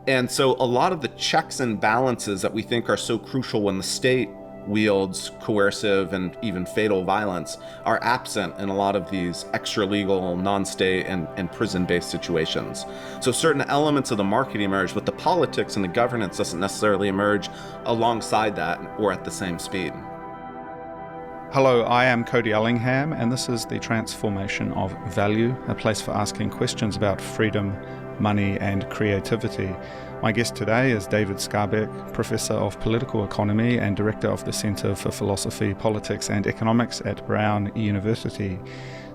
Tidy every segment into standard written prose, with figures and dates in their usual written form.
And so a lot of the checks and balances that we think are so crucial when the state wields coercive and even fatal violence are absent in a lot of these extra-legal, non-state, and prison-based situations. So certain elements of the market emerge, but the politics and the governance doesn't necessarily emerge alongside that or at the same speed. Hello, I am Cody Ellingham, and this is The Transformation of Value, a place for asking questions about freedom, money, and creativity. My guest today is David Skarbek, Professor of Political Economy and Director of the Centre for Philosophy, Politics and Economics at Brown University.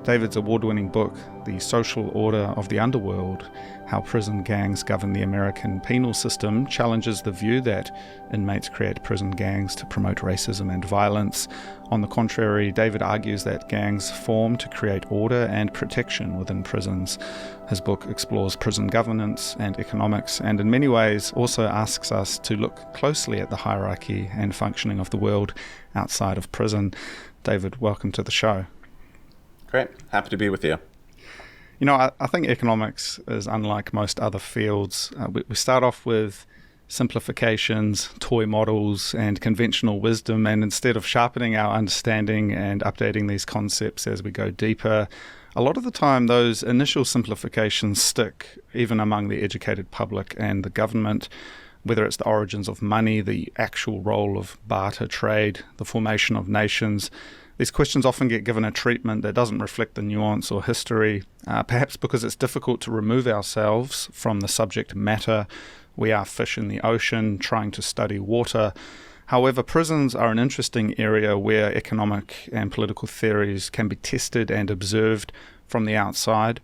David's award-winning book, The Social Order of the Underworld, How Prison Gangs Govern the American Penal System, challenges the view that inmates create prison gangs to promote racism and violence. On the contrary, David argues that gangs form to create order and protection within prisons. His book explores prison governance and economics, and in many ways also asks us to look closely at the hierarchy and functioning of the world outside of prison. David, welcome to the show. Great. Happy to be with you. You know, I think economics is unlike most other fields. We start off with simplifications, toy models, and conventional wisdom, and instead of sharpening our understanding and updating these concepts as we go deeper, a lot of the time those initial simplifications stick, even among the educated public and the government. Whether it's the origins of money, the actual role of barter trade, the formation of nations, these questions often get given a treatment that doesn't reflect the nuance or history, perhaps because it's difficult to remove ourselves from the subject matter. We are fish in the ocean trying to study water. However, prisons are an interesting area where economic and political theories can be tested and observed from the outside.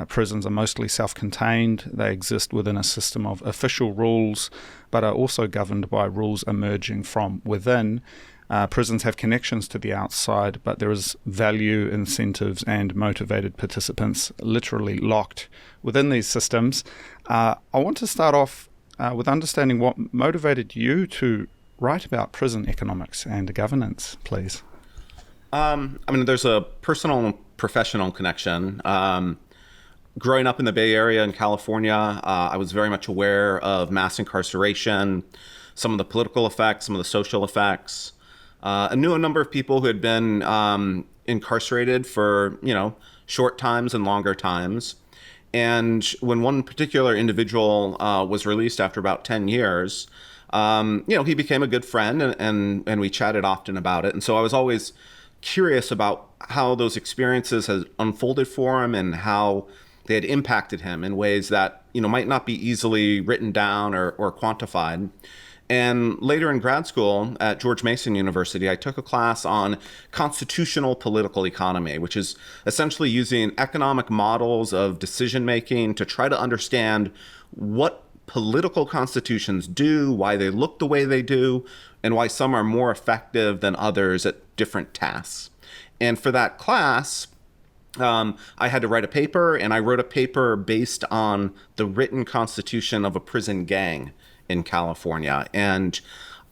Prisons are mostly self-contained. They exist within a system of official rules, but are also governed by rules emerging from within. Prisons have connections to the outside, but there is value, incentives, and motivated participants literally locked within these systems. I want to start off with understanding what motivated you to write about prison economics and governance, please. There's a personal and professional connection. Growing up in the Bay Area in California, I was very much aware of mass incarceration, some of the political effects, some of the social effects. I knew a number of people who had been incarcerated for, short times and longer times. And when one particular individual was released after about 10 years, he became a good friend and we chatted often about it. And so I was always curious about how those experiences had unfolded for him and how they had impacted him in ways that, might not be easily written down or quantified. And later in grad school at George Mason University, I took a class on constitutional political economy, which is essentially using economic models of decision-making to try to understand what political constitutions do, why they look the way they do, and why some are more effective than others at different tasks. And for that class, I had to write a paper, and I wrote a paper based on the written constitution of a prison gang in California. And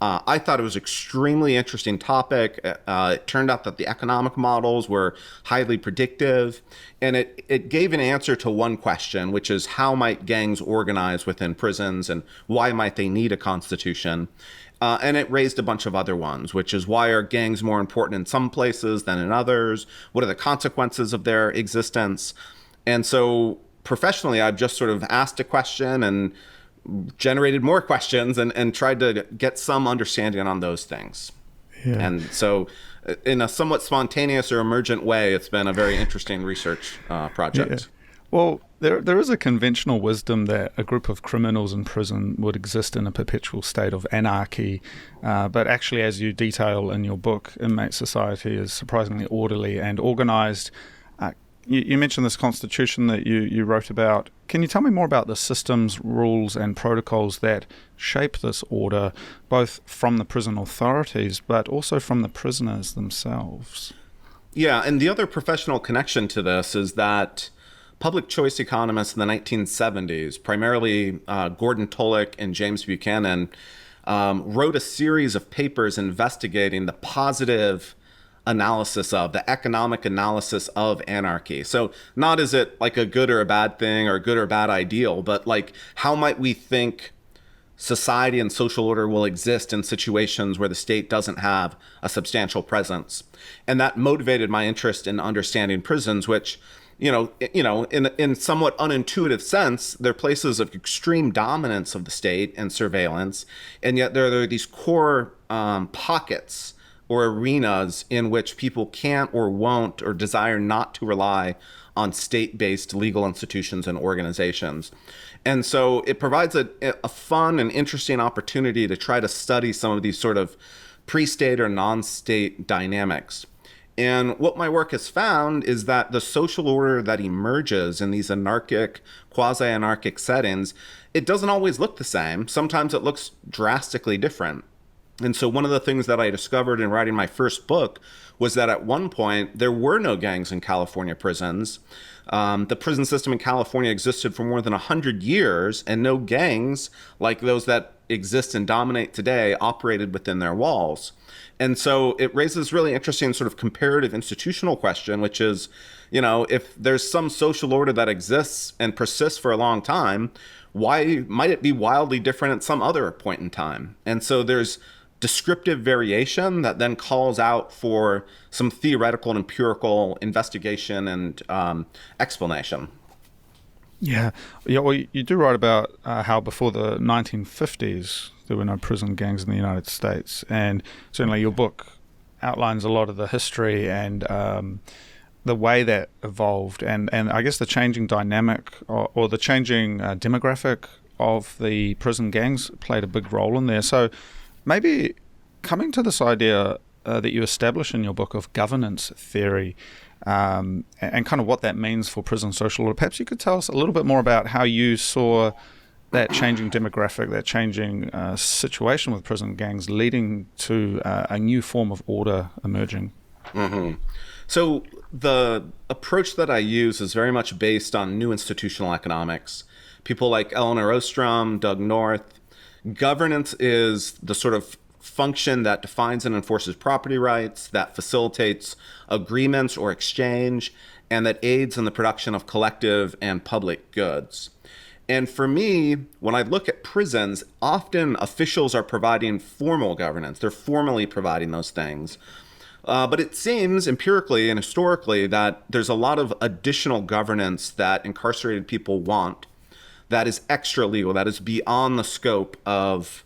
I thought it was an extremely interesting topic. It turned out that the economic models were highly predictive, and it gave an answer to one question, which is how might gangs organize within prisons and why might they need a constitution? And it raised a bunch of other ones, which is why are gangs more important in some places than in others? What are the consequences of their existence? And so professionally, I've just sort of asked a question and generated more questions and tried to get some understanding on those things. Yeah. And so in a somewhat spontaneous or emergent way, it's been a very interesting research project. Yeah. Well, there is a conventional wisdom that a group of criminals in prison would exist in a perpetual state of anarchy. But actually, as you detail in your book, inmate society is surprisingly orderly and organized. You mentioned this constitution that you wrote about. Can you tell me more about the systems, rules, and protocols that shape this order, both from the prison authorities, but also from the prisoners themselves? Yeah, and the other professional connection to this is that public choice economists in the 1970s, primarily Gordon Tullock and James Buchanan, wrote a series of papers investigating the positive analysis of, the economic analysis of anarchy. So not is it like a good or a bad thing or a good or bad ideal, but like how might we think society and social order will exist in situations where the state doesn't have a substantial presence. And that motivated my interest in understanding prisons, which, in somewhat unintuitive sense, they're places of extreme dominance of the state and surveillance. And yet there are these core pockets or arenas in which people can't or won't or desire not to rely on state-based legal institutions and organizations. And so it provides a fun and interesting opportunity to try to study some of these sort of pre-state or non-state dynamics. And what my work has found is that the social order that emerges in these anarchic, quasi-anarchic settings, it doesn't always look the same. Sometimes it looks drastically different. And so one of the things that I discovered in writing my first book was that at one point there were no gangs in California prisons. The prison system in California existed for more than 100 years, and no gangs like those that exist and dominate today operated within their walls. And so it raises really interesting sort of comparative institutional question, which is, if there's some social order that exists and persists for a long time, why might it be wildly different at some other point in time? And so there's descriptive variation that then calls out for some theoretical and empirical investigation and explanation. Yeah. Well, you do write about how before the 1950s there were no prison gangs in the United States, and certainly your book outlines a lot of the history and the way that evolved, and I guess the changing dynamic or the changing demographic of the prison gangs played a big role in there. So maybe coming to this idea that you establish in your book of governance theory, and kind of what that means for prison social order, perhaps you could tell us a little bit more about how you saw that changing demographic, that changing situation with prison gangs leading to a new form of order emerging. Mm-hmm. So the approach that I use is very much based on new institutional economics. People like Eleanor Ostrom, Doug North. Governance is the sort of function that defines and enforces property rights, that facilitates agreements or exchange, and that aids in the production of collective and public goods. And for me, when I look at prisons, often officials are providing formal governance. They're formally providing those things. But it seems empirically and historically that there's a lot of additional governance that incarcerated people want that is extra legal, that is beyond the scope of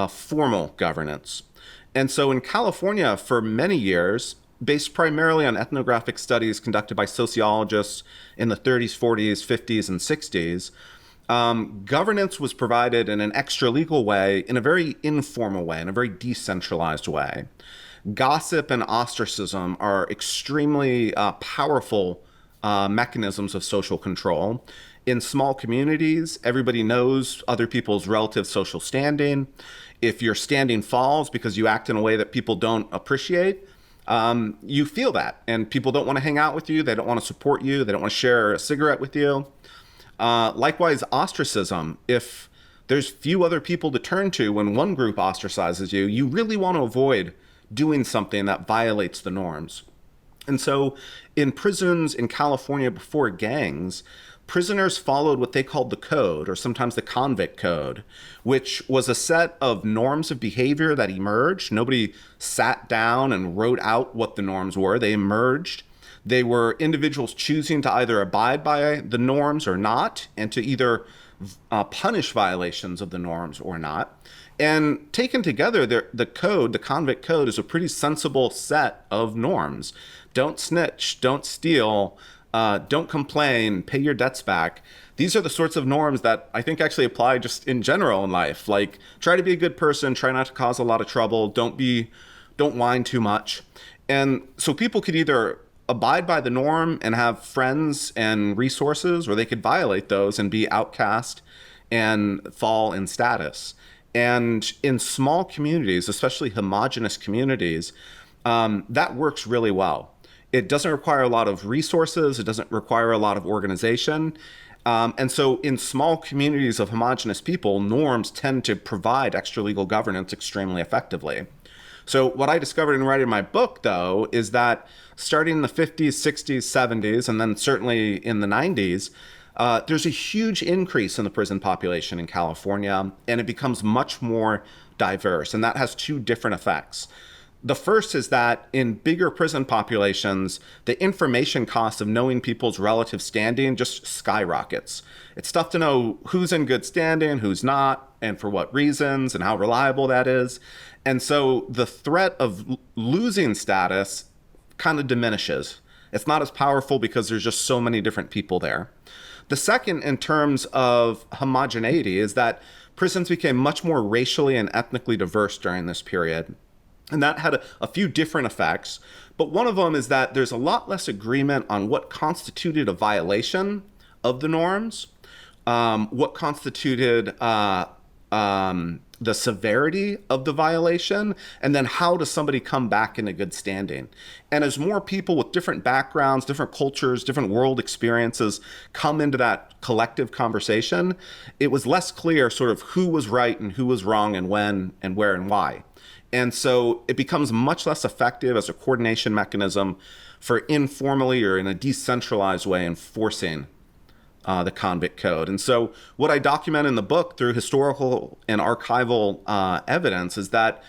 formal governance. And so in California, for many years, based primarily on ethnographic studies conducted by sociologists in the 30s, 40s, 50s, and 60s, governance was provided in an extra legal way, in a very informal way, in a very decentralized way. Gossip and ostracism are extremely powerful mechanisms of social control. In small communities, everybody knows other people's relative social standing. If your standing falls because you act in a way that people don't appreciate, you feel that. And people don't want to hang out with you. They don't want to support you. They don't want to share a cigarette with you. Likewise, ostracism. If there's few other people to turn to when one group ostracizes you, you really want to avoid doing something that violates the norms. And so in prisons in California before gangs, prisoners followed what they called the code, or sometimes the convict code, which was a set of norms of behavior that emerged. Nobody sat down and wrote out what the norms were. They emerged. They were individuals choosing to either abide by the norms or not, and to either punish violations of the norms or not. And taken together, the code, the convict code, is a pretty sensible set of norms. Don't snitch, don't steal, don't complain, pay your debts back. These are the sorts of norms that I think actually apply just in general in life. Like, try to be a good person, try not to cause a lot of trouble, don't whine too much. And so people could either abide by the norm and have friends and resources, or they could violate those and be outcast and fall in status. And in small communities, especially homogenous communities, that works really well. It doesn't require a lot of resources. It doesn't require a lot of organization. And so in small communities of homogenous people, norms tend to provide extra legal governance extremely effectively. So what I discovered in writing my book, though, is that starting in the 50s, 60s, 70s, and then certainly in the 90s, there's a huge increase in the prison population in California, and it becomes much more diverse. And that has two different effects. The first is that in bigger prison populations, the information cost of knowing people's relative standing just skyrockets. It's tough to know who's in good standing, who's not, and for what reasons, and how reliable that is. And so the threat of losing status kind of diminishes. It's not as powerful because there's just so many different people there. The second, in terms of homogeneity, is that prisons became much more racially and ethnically diverse during this period. And that had a few different effects. But one of them is that there's a lot less agreement on what constituted a violation of the norms, what constituted the severity of the violation, and then how does somebody come back into good standing. And as more people with different backgrounds, different cultures, different world experiences come into that collective conversation, it was less clear sort of who was right and who was wrong and when and where and why. And so it becomes much less effective as a coordination mechanism for informally or in a decentralized way enforcing the convict code. And so what I document in the book through historical and archival evidence is that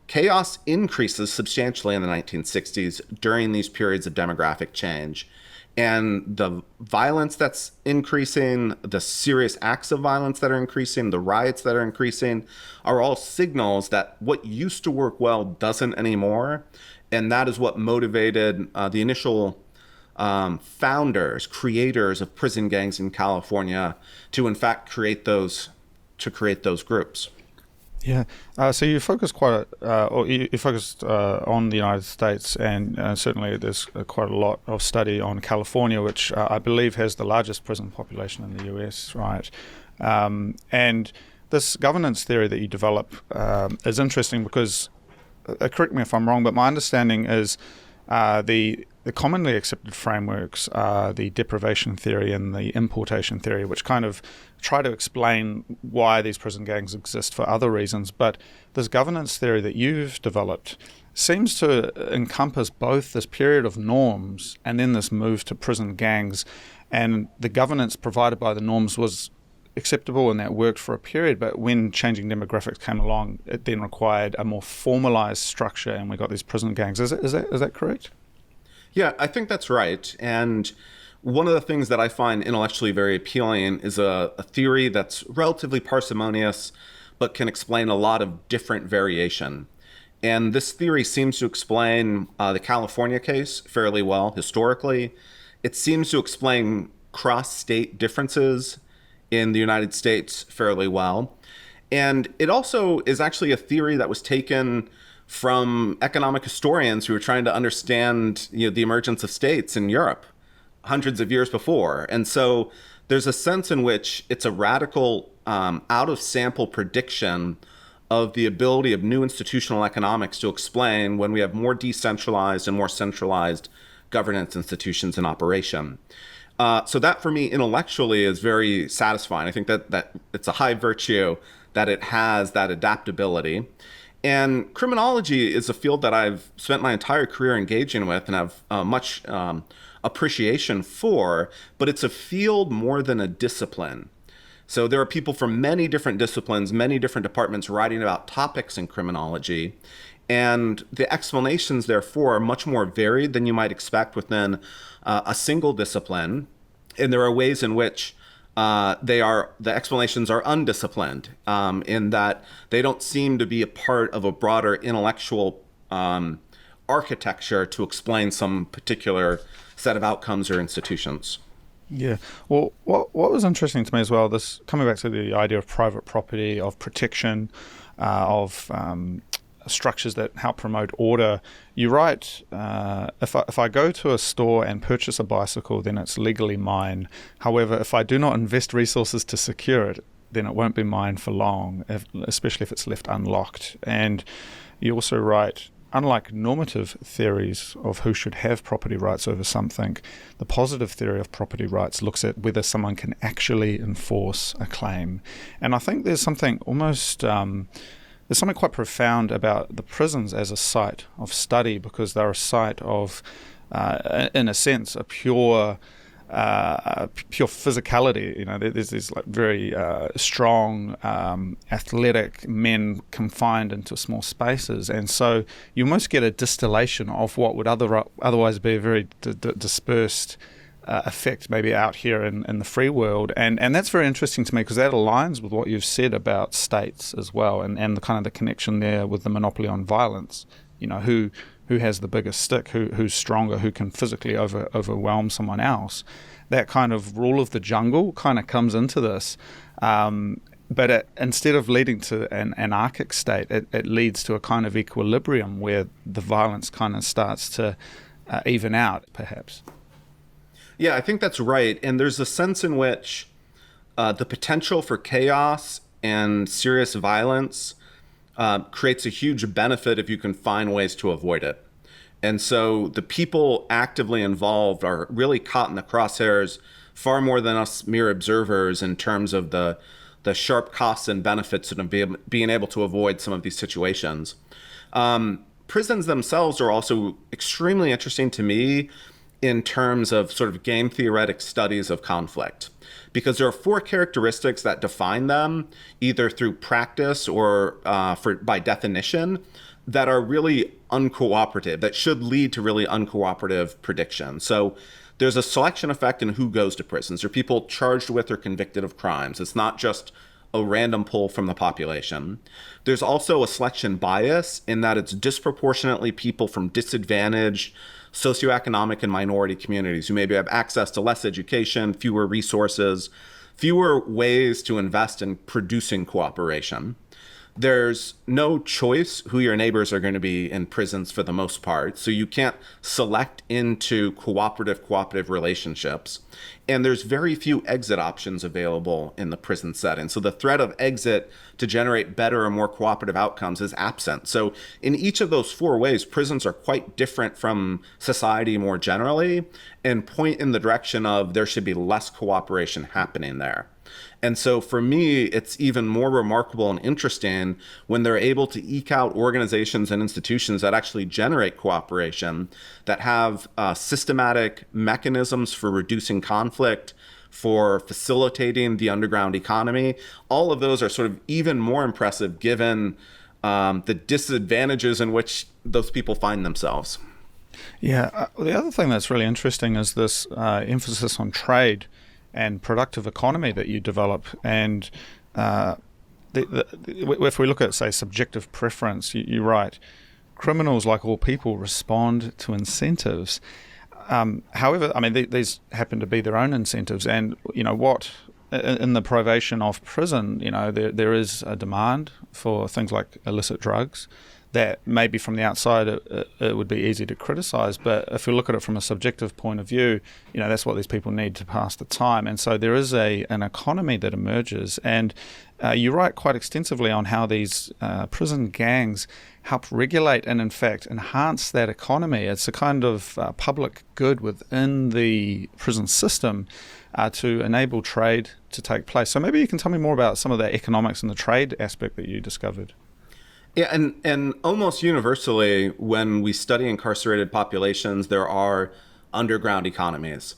chaos increases substantially in the 1960s during these periods of demographic change. And the violence that's increasing, the serious acts of violence that are increasing, the riots that are increasing are all signals that what used to work well doesn't anymore. And that is what motivated the initial founders, creators of prison gangs in California to in fact create those groups. Yeah. So you focused you focused on the United States, and certainly there's quite a lot of study on California, which I believe has the largest prison population in the US, right? And this governance theory that you develop is interesting because, correct me if I'm wrong, but my understanding is the commonly accepted frameworks are the deprivation theory and the importation theory, which kind of try to explain why these prison gangs exist for other reasons. But this governance theory that you've developed seems to encompass both this period of norms and then this move to prison gangs. And the governance provided by the norms was acceptable and that worked for a period, but when changing demographics came along, it then required a more formalized structure, and we got these prison gangs. Is that correct? Yeah, I think that's right. And one of the things that I find intellectually very appealing is a theory that's relatively parsimonious, but can explain a lot of different variation. And this theory seems to explain the California case fairly well historically. It seems to explain cross-state differences in the United States fairly well. And it also is actually a theory that was taken from economic historians who were trying to understand, the emergence of states in Europe hundreds of years before. And so there's a sense in which it's a radical out of sample prediction of the ability of new institutional economics to explain when we have more decentralized and more centralized governance institutions in operation. So that for me intellectually is very satisfying. I think that it's a high virtue that it has that adaptability. And criminology is a field that I've spent my entire career engaging with and have much appreciation for, but it's a field more than a discipline. So there are people from many different disciplines, many different departments writing about topics in criminology. And the explanations, therefore, are much more varied than you might expect within a single discipline. And there are ways in which the explanations are undisciplined, in that they don't seem to be a part of a broader intellectual architecture to explain some particular set of outcomes or institutions. Yeah. Well, what was interesting to me as well, this coming back to the idea of private property, of protection, of structures that help promote order. You write, if I go to a store and purchase a bicycle, then it's legally mine. However, if I do not invest resources to secure it, then it won't be mine for long, especially if it's left unlocked. And you also write, unlike normative theories of who should have property rights over something, the positive theory of property rights looks at whether someone can actually enforce a claim. And I think there's something almost there's something quite profound about the prisons as a site of study, because they're a site of, in a sense, a pure physicality. There's these like very strong, athletic men confined into small spaces, and so you almost get a distillation of what would otherwise be a very dispersed effect maybe out here in the free world, and that's very interesting to me, because that aligns with what you've said about states as well, and the kind of the connection there with the monopoly on violence. Who has the biggest stick, who's stronger, who can physically overwhelm someone else. That kind of rule of the jungle kind of comes into this. But instead of leading to an anarchic state, it leads to a kind of equilibrium where the violence kind of starts to even out, perhaps. Yeah, I think that's right. And there's a sense in which the potential for chaos and serious violence creates a huge benefit if you can find ways to avoid it. And so the people actively involved are really caught in the crosshairs far more than us mere observers in terms of the sharp costs and benefits of being able to avoid some of these situations. Prisons themselves are also extremely interesting to me in terms of sort of game theoretic studies of conflict, because there are four characteristics that define them, either through practice or by definition, that are really uncooperative, that should lead to really uncooperative predictions. So there's a selection effect in who goes to prisons. There are people charged with or convicted of crimes. It's not just a random pull from the population. There's also a selection bias in that it's disproportionately people from disadvantaged socioeconomic and minority communities who maybe have access to less education, fewer resources, fewer ways to invest in producing cooperation. There's no choice who your neighbors are going to be in prisons for the most part, so you can't select into cooperative relationships. And there's very few exit options available in the prison setting. So the threat of exit to generate better or more cooperative outcomes is absent. So in each of those four ways, prisons are quite different from society more generally and point in the direction of there should be less cooperation happening there. And so for me, it's even more remarkable and interesting when they're able to eke out organizations and institutions that actually generate cooperation, that have systematic mechanisms for reducing conflict, for facilitating the underground economy. All of those are sort of even more impressive given the disadvantages in which those people find themselves. Yeah, the other thing that's really interesting is this emphasis on trade and productive economy that you develop. And if we look at, say, subjective preference, you're right. Criminals, like all people, respond to incentives. However, I mean, these happen to be their own incentives. And, in the privation of prison, there is a demand for things like illicit drugs that maybe from the outside it would be easy to criticize, but if you look at it from a subjective point of view, that's what these people need to pass the time. And so there is an economy that emerges, and you write quite extensively on how these prison gangs help regulate and in fact enhance that economy. It's a kind of public good within the prison system to enable trade to take place. So maybe you can tell me more about some of the economics and the trade aspect that you discovered. Yeah, and almost universally, when we study incarcerated populations, there are underground economies.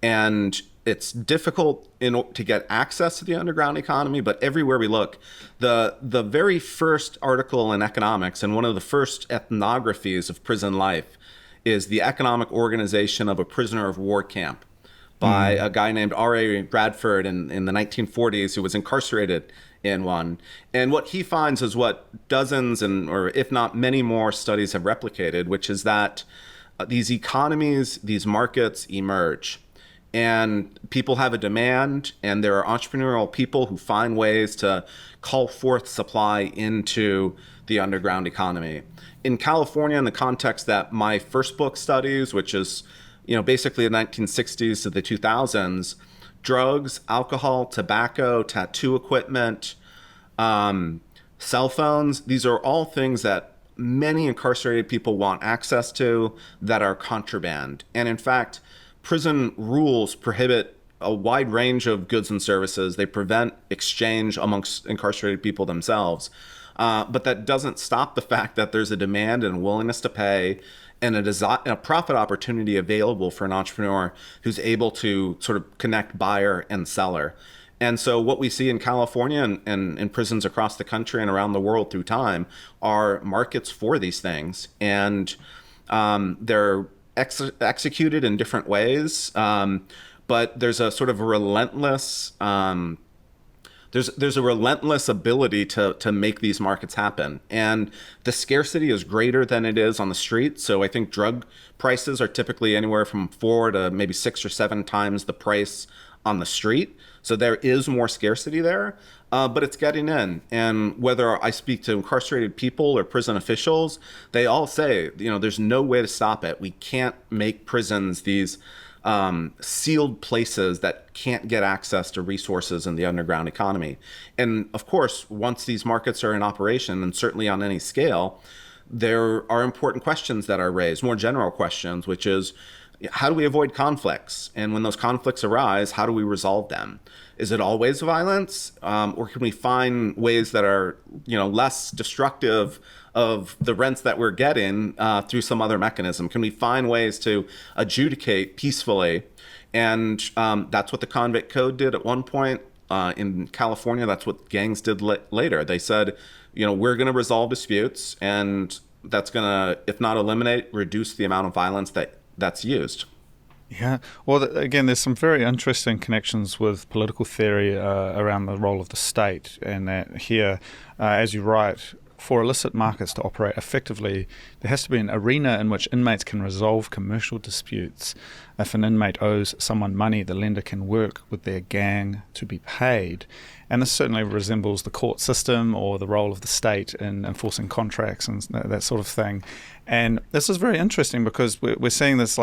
And it's difficult to get access to the underground economy, but everywhere we look, the very first article in economics and one of the first ethnographies of prison life is the economic organization of a prisoner of war camp by a guy named R.A. Bradford in the 1940s, who was incarcerated in one. And what he finds is what dozens or if not many more studies have replicated, which is that these economies, these markets emerge, and people have a demand, and there are entrepreneurial people who find ways to call forth supply into the underground economy. In California, in the context that my first book studies, which is basically the 1960s to the 2000s, drugs, alcohol, tobacco, tattoo equipment, cell phones, these are all things that many incarcerated people want access to that are contraband. And in fact, prison rules prohibit a wide range of goods and services. They prevent exchange amongst incarcerated people themselves. But that doesn't stop the fact that there's a demand and willingness to pay and a profit opportunity available for an entrepreneur who's able to sort of connect buyer and seller. And so what we see in California and in prisons across the country and around the world through time are markets for these things. And they're executed in different ways. But there's a sort of relentless there's a relentless ability to make these markets happen. And the scarcity is greater than it is on the street. So I think drug prices are typically anywhere from 4 to maybe 6 or 7 times the price on the street. So there is more scarcity there, but it's getting in. And whether I speak to incarcerated people or prison officials, they all say, there's no way to stop it. We can't make prisons these sealed places that can't get access to resources in the underground economy. And of course, once these markets are in operation, and certainly on any scale, there are important questions that are raised, more general questions, which is, how do we avoid conflicts? And when those conflicts arise, how do we resolve them? Is it always violence? Or can we find ways that are, less destructive of the rents that we're getting through some other mechanism? Can we find ways to adjudicate peacefully? And that's what the Convict Code did at one point. In California, that's what gangs did later. They said, we're going to resolve disputes, and that's going to, if not eliminate, reduce the amount of violence that's used. Yeah. Well, again, there's some very interesting connections with political theory around the role of the state, and that here, as you write, for illicit markets to operate effectively, there has to be an arena in which inmates can resolve commercial disputes. If an inmate owes someone money, the lender can work with their gang to be paid. And this certainly resembles the court system or the role of the state in enforcing contracts and that sort of thing. And this is very interesting because we're seeing this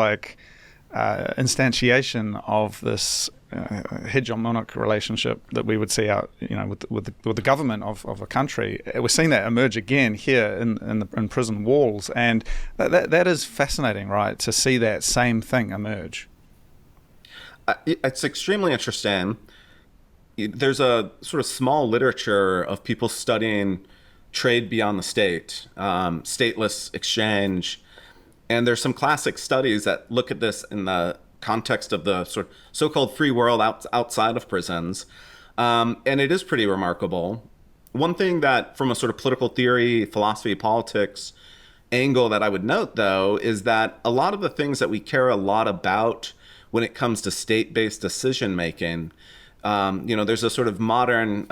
instantiation of this hegemonic relationship that we would see out, with the government of a country. We're seeing that emerge again here in prison walls, and that is fascinating, right? To see that same thing emerge. It's extremely interesting. There's a sort of small literature of people studying trade beyond the state, stateless exchange. And there's some classic studies that look at this in the context of the sort of so-called free world outside of prisons. And it is pretty remarkable. One thing that from a sort of political theory, philosophy, politics angle that I would note, though, is that a lot of the things that we care a lot about when it comes to state-based decision-making, there's a sort of modern,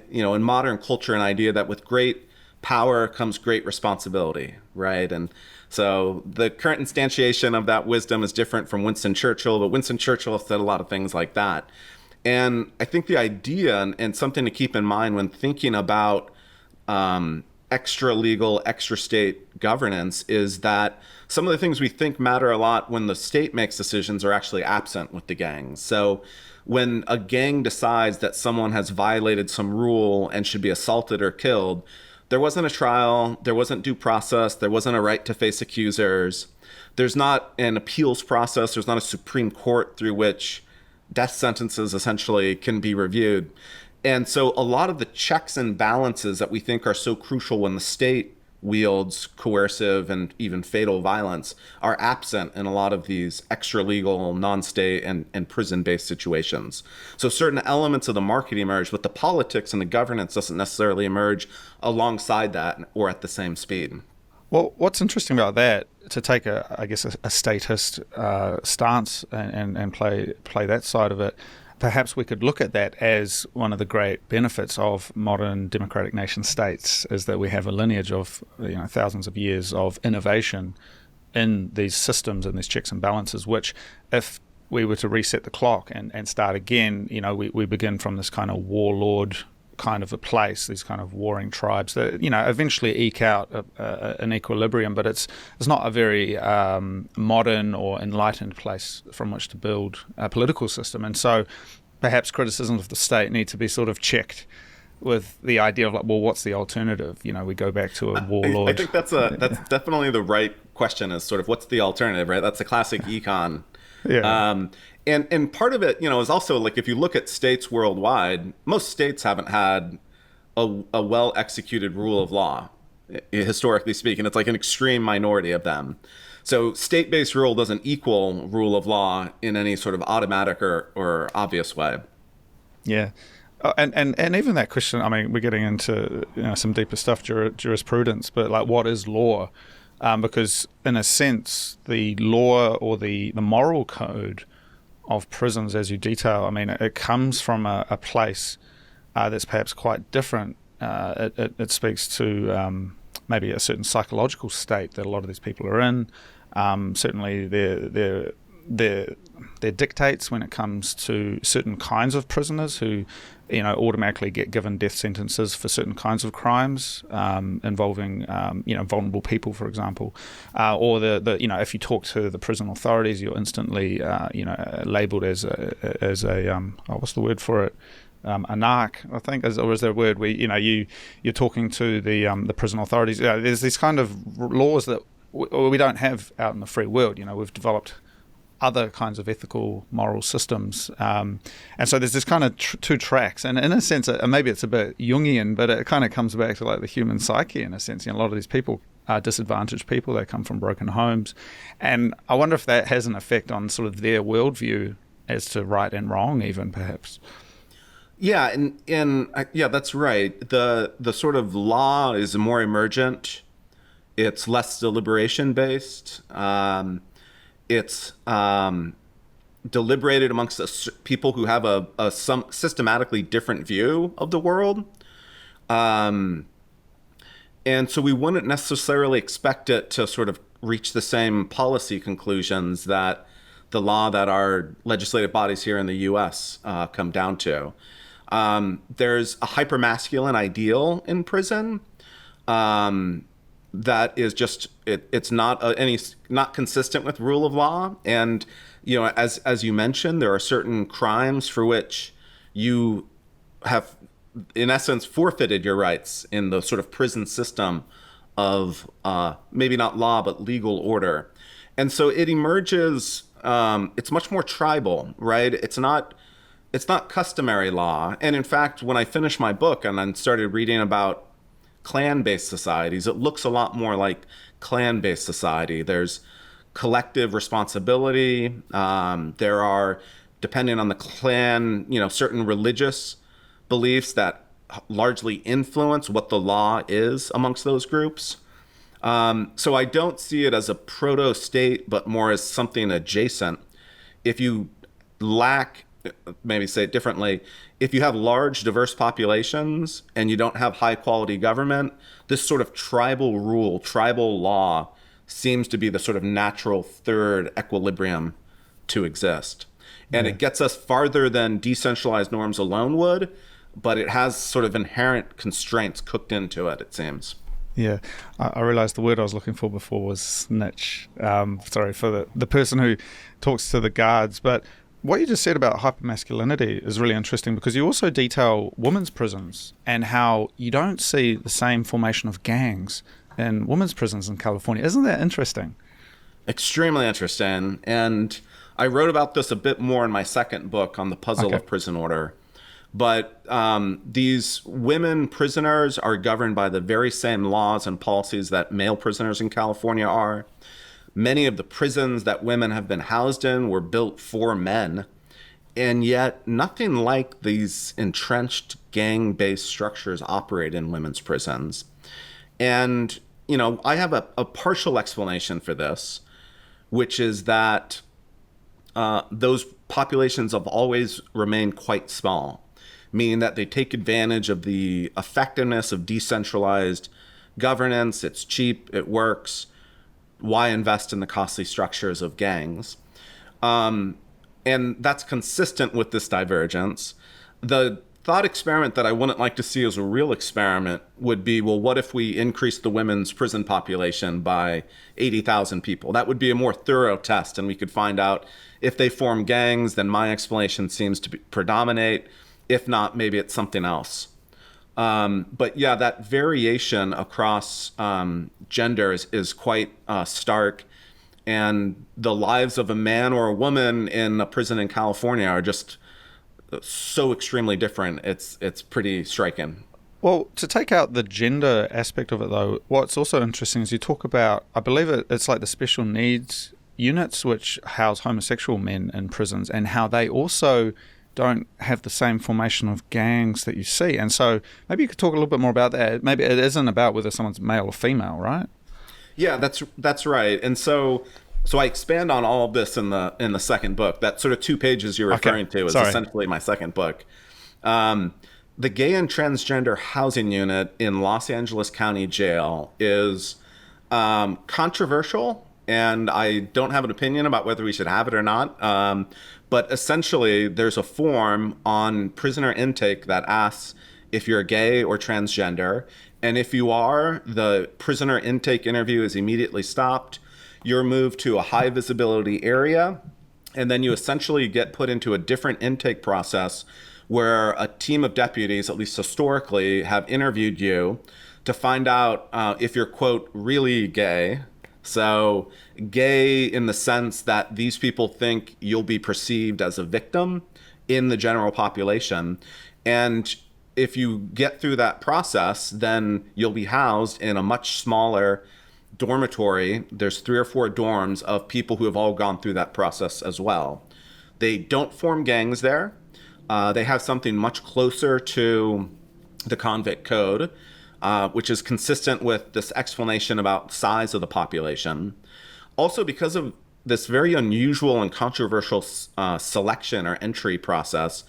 in modern culture, an idea that with great power comes great responsibility, right? And so the current instantiation of that wisdom is different from Winston Churchill, but Winston Churchill said a lot of things like that. And I think the idea and something to keep in mind when thinking about extra legal, extra state governance is that some of the things we think matter a lot when the state makes decisions are actually absent with the gangs. So when a gang decides that someone has violated some rule and should be assaulted or killed, there wasn't a trial, there wasn't due process, there wasn't a right to face accusers. There's not an appeals process, there's not a Supreme Court through which death sentences essentially can be reviewed. And so a lot of the checks and balances that we think are so crucial when the state wields coercive and even fatal violence are absent in a lot of these extra-legal, non-state, and prison-based situations. So certain elements of the market emerge, but the politics and the governance doesn't necessarily emerge alongside that or at the same speed. Well, what's interesting about that, to take a statist stance and play that side of it, perhaps we could look at that as one of the great benefits of modern democratic nation states, is that we have a lineage of thousands of years of innovation in these systems and these checks and balances, which if we were to reset the clock and start again, we begin from this kind of warlord kind of a place, these kind of warring tribes that eventually eke out an equilibrium, but it's not a very modern or enlightened place from which to build a political system. And so perhaps criticisms of the state need to be sort of checked with the idea of what's the alternative? We go back to a warlord. I think that's definitely the right question, is sort of what's the alternative, right? That's a classic econ Yeah. And part of it, is also like if you look at states worldwide, most states haven't had a well executed rule of law, historically speaking. It's like an extreme minority of them. So state based rule doesn't equal rule of law in any sort of automatic or obvious way. Yeah. And even that question, I mean, we're getting into some deeper stuff, jurisprudence, but like, what is law? Because in a sense, the law or the moral code of prisons, as you detail, I mean, it comes from a place that's perhaps quite different. It speaks to maybe a certain psychological state that a lot of these people are in. Certainly, their dictates when it comes to certain kinds of prisoners who, automatically get given death sentences for certain kinds of crimes involving, vulnerable people, for example, or if you talk to the prison authorities, you're instantly, labelled as a what's the word for it? A narc, I think, or is there a word where you're talking to the prison authorities? There's these kind of laws that we don't have out in the free world. We've developed other kinds of ethical, moral systems, and so there's this kind of two tracks. And in a sense, maybe it's a bit Jungian, but it kind of comes back to like the human psyche in a sense. A lot of these people are disadvantaged people. They come from broken homes, and I wonder if that has an effect on sort of their worldview as to right and wrong, even perhaps. Yeah, and yeah, that's right. The sort of law is more emergent. It's less deliberation based. It's deliberated amongst people who have some systematically different view of the world. And so we wouldn't necessarily expect it to sort of reach the same policy conclusions that the law that our legislative bodies here in the U.S. Come down to. There's a hypermasculine ideal in prison. That is just it's not not consistent with rule of law, and as you mentioned, there are certain crimes for which you have in essence forfeited your rights in the sort of prison system of maybe not law but legal order, and so it emerges. It's much more tribal, right? It's not customary law, and in fact, when I finished my book and then started reading about clan-based societies, it looks a lot more like clan-based society. There's collective responsibility. There are, depending on the clan, certain religious beliefs that largely influence what the law is amongst those groups. So I don't see it as a proto-state, but more as something adjacent. If you lack, maybe say it differently, if you have large, diverse populations and you don't have high quality government, this sort of tribal rule, tribal law seems to be the sort of natural third equilibrium to exist. And it gets us farther than decentralized norms alone would, but it has sort of inherent constraints cooked into it, it seems. Yeah, I realized the word I was looking for before was snitch. Sorry, for the person who talks to the guards, but what you just said about hypermasculinity is really interesting because you also detail women's prisons and how you don't see the same formation of gangs in women's prisons in California. Isn't that interesting? Extremely interesting. And I wrote about this a bit more in my second book on the puzzle of prison order. But these women prisoners are governed by the very same laws and policies that male prisoners in California are. Many of the prisons that women have been housed in were built for men, and yet nothing like these entrenched gang-based structures operate in women's prisons. And, I have a partial explanation for this, which is that those populations have always remained quite small, meaning that they take advantage of the effectiveness of decentralized governance. It's cheap, it works. Why invest in the costly structures of gangs? And that's consistent with this divergence. The thought experiment that I wouldn't like to see as a real experiment would be, well, what if we increase the women's prison population by 80,000 people? That would be a more thorough test, and we could find out if they form gangs, then my explanation seems to predominate. If not, maybe it's something else. But yeah, that variation across gender is quite stark. and the lives of a man or a woman in a prison in California are just so extremely different. It's pretty striking. Well, to take out the gender aspect of it, though, what's also interesting is you talk about, I believe it's like the special needs units which house homosexual men in prisons, and how they also don't have the same formation of gangs that you see. And so maybe you could talk a little bit more about that. Maybe it isn't about whether someone's male or female, right? Yeah, that's right. And so I expand on all of this in the second book. That sort of 2 pages you're referring to is essentially my second book. The Gay and Transgender Housing Unit in Los Angeles County Jail is controversial, and I don't have an opinion about whether we should have it or not. But essentially, there's a form on prisoner intake that asks if you're gay or transgender. And if you are, the prisoner intake interview is immediately stopped. You're moved to a high visibility area, and then you essentially get put into a different intake process where a team of deputies, at least historically, have interviewed you to find out if you're, quote, really gay. So gay in the sense that these people think you'll be perceived as a victim in the general population. And if you get through that process, then you'll be housed in a much smaller dormitory. There's 3 or 4 dorms of people who have all gone through that process as well. They don't form gangs there. They have something much closer to the convict code, which is consistent with this explanation about size of the population. Also, because of this very unusual and controversial selection or entry process,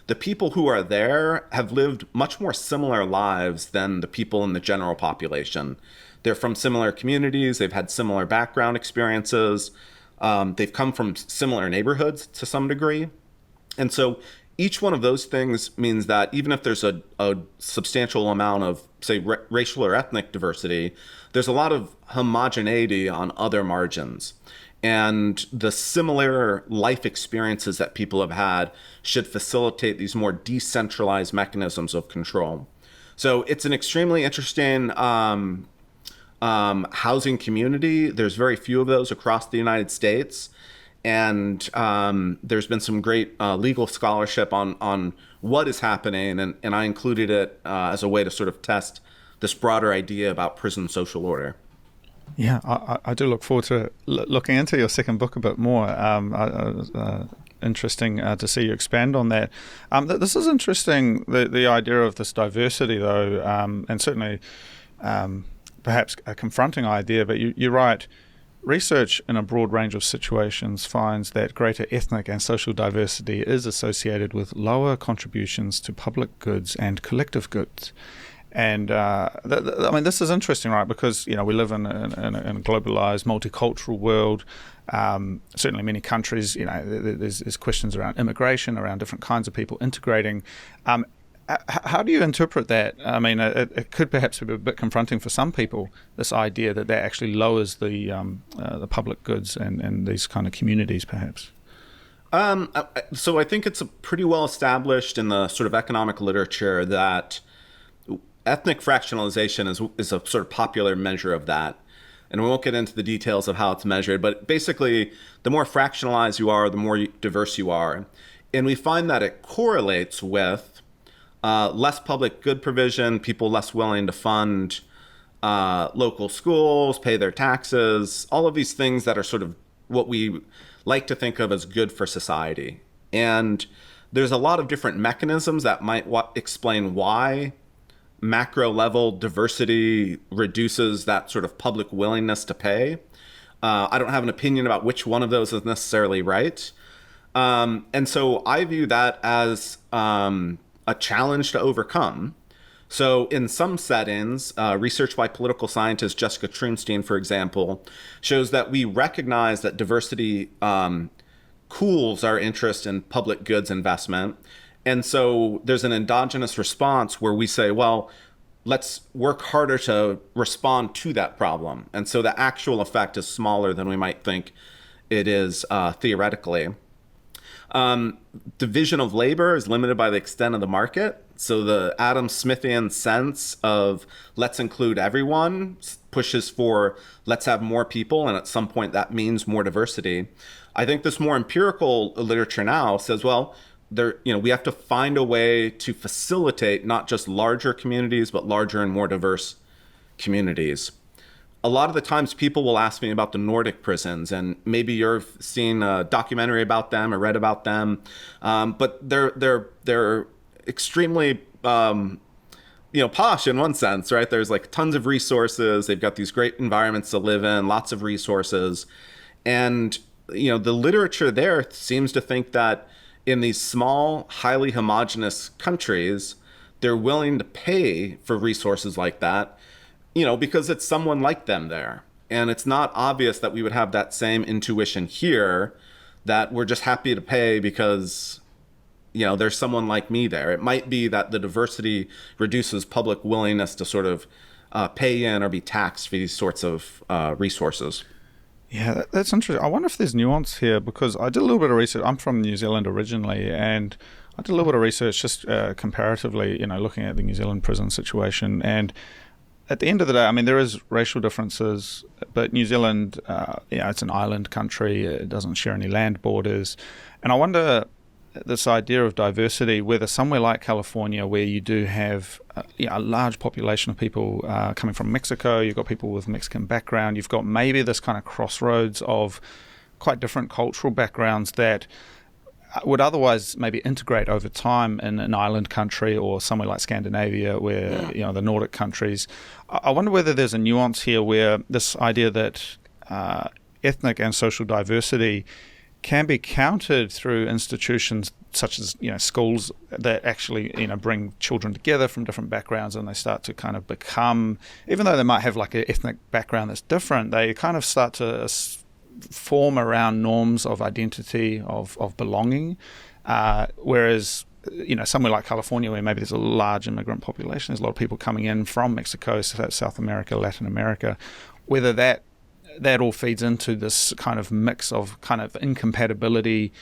the people who are there have lived much more similar lives than the people in the general population. They're from similar communities. They've had similar background experiences. They've come from similar neighborhoods to some degree. And so each one of those things means that even if there's a substantial amount of, say, racial or ethnic diversity, there's a lot of homogeneity on other margins. And the similar life experiences that people have had should facilitate these more decentralized mechanisms of control. So it's an extremely interesting housing community. There's very few of those across the United States. And there's been some great legal scholarship on what is happening. And I included it as a way to sort of test this broader idea about prison social order. Yeah, I do look forward to looking into your second book a bit more. Interesting to see you expand on that. This is interesting, the idea of this diversity, though, and certainly perhaps a confronting idea, but you're right. Research in a broad range of situations finds that greater ethnic and social diversity is associated with lower contributions to public goods and collective goods. And I mean, this is interesting, right? Because we live in a globalized, multicultural world. Certainly, many countries, there's questions around immigration, around different kinds of people integrating. How do you interpret that? I mean, it could perhaps be a bit confronting for some people, this idea that actually lowers the public goods and these kind of communities, perhaps. So I think it's pretty well established in the sort of economic literature that ethnic fractionalization is a sort of popular measure of that. And we won't get into the details of how it's measured, but basically, the more fractionalized you are, the more diverse you are. And we find that it correlates with less public good provision, people less willing to fund local schools, pay their taxes, all of these things that are sort of what we like to think of as good for society. And there's a lot of different mechanisms that might explain why macro level diversity reduces that sort of public willingness to pay. I don't have an opinion about which one of those is necessarily right. And so I view that as a challenge to overcome. So in some settings, research by political scientist Jessica Troonstein, for example, shows that we recognize that diversity cools our interest in public goods investment. And so there's an endogenous response where we say, well, let's work harder to respond to that problem. And so the actual effect is smaller than we might think it is theoretically. Division of labor is limited by the extent of the market. So the Adam Smithian sense of let's include everyone pushes for let's have more people, and at some point that means more diversity. I think this more empirical literature now says, well, we have to find a way to facilitate not just larger communities, but larger and more diverse communities. A lot of the times people will ask me about the Nordic prisons, and maybe you've seen a documentary about them or read about them, but they're extremely posh in one sense, right? There's like tons of resources. They've got these great environments to live in, lots of resources, and the literature there seems to think that in these small, highly homogenous countries, they're willing to pay for resources like that, because it's someone like them there. And it's not obvious that we would have that same intuition here, that we're just happy to pay because, there's someone like me there. It might be that the diversity reduces public willingness to sort of pay in or be taxed for these sorts of resources. Yeah, that's interesting. I wonder if there's nuance here, because I did a little bit of research. I'm from New Zealand originally, and I did a little bit of research just comparatively, looking at the New Zealand prison situation. And at the end of the day, I mean, there is racial differences, but New Zealand, it's an island country. It doesn't share any land borders. And I wonder this idea of diversity, whether somewhere like California, where you do have a large population of people coming from Mexico, you've got people with Mexican background, you've got maybe this kind of crossroads of quite different cultural backgrounds that would otherwise maybe integrate over time in an island country or somewhere like Scandinavia, where the Nordic countries. I wonder whether there's a nuance here where this idea that ethnic and social diversity can be countered through institutions such as schools that actually bring children together from different backgrounds, and they start to kind of become, even though they might have like an ethnic background that's different, they kind of start to form around norms of identity, of belonging, whereas somewhere like California, where maybe there's a large immigrant population, there's a lot of people coming in from Mexico, South America, Latin America, whether that all feeds into this kind of mix of kind of incompatibility,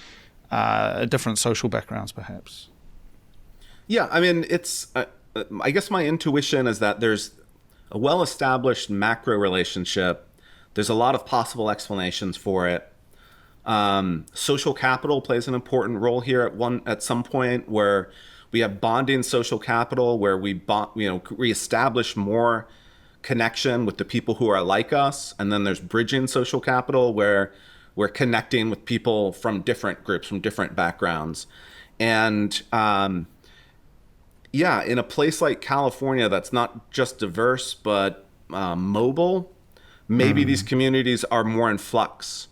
different social backgrounds, perhaps. Yeah, I mean, I guess my intuition is that there's a well-established macro relationship. There's a lot of possible explanations for it. Social capital plays an important role here at some point, where we have bonding social capital, where we establish more connection with the people who are like us, and then there's bridging social capital, where we're connecting with people from different groups, from different backgrounds. And in a place like California that's not just diverse but mobile, maybe these communities are more in flux.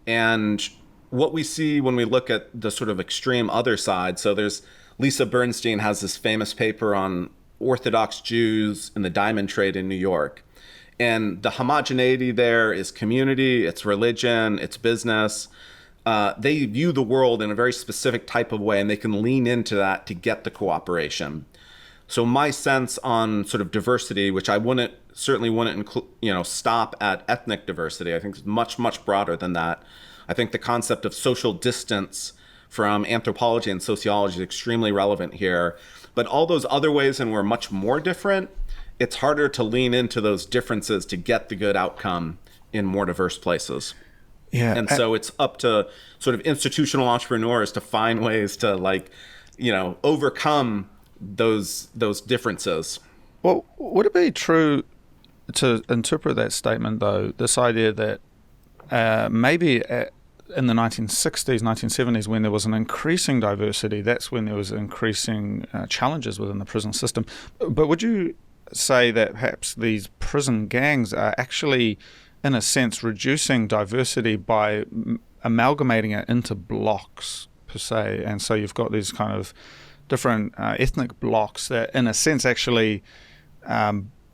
And what we see when we look at the sort of extreme other side, so there's Lisa Bernstein has this famous paper on Orthodox Jews in the diamond trade in New York. And the homogeneity there is community, it's religion, it's business. They view the world in a very specific type of way, and they can lean into that to get the cooperation. So my sense on sort of diversity, which I certainly wouldn't stop at ethnic diversity. I think it's much, much broader than that. I think the concept of social distance from anthropology and sociology is extremely relevant here. But all those other ways, and we're much more different, it's harder to lean into those differences to get the good outcome in more diverse places. Yeah. And so it's up to sort of institutional entrepreneurs to find ways to overcome those differences. Well, would it be true to interpret that statement, though, this idea that maybe in the 1960s, 1970s, when there was an increasing diversity, that's when there was increasing challenges within the prison system. But would you say that perhaps these prison gangs are actually, in a sense, reducing diversity by amalgamating it into blocks, per se? And so you've got these kind of different ethnic blocks that, in a sense, actually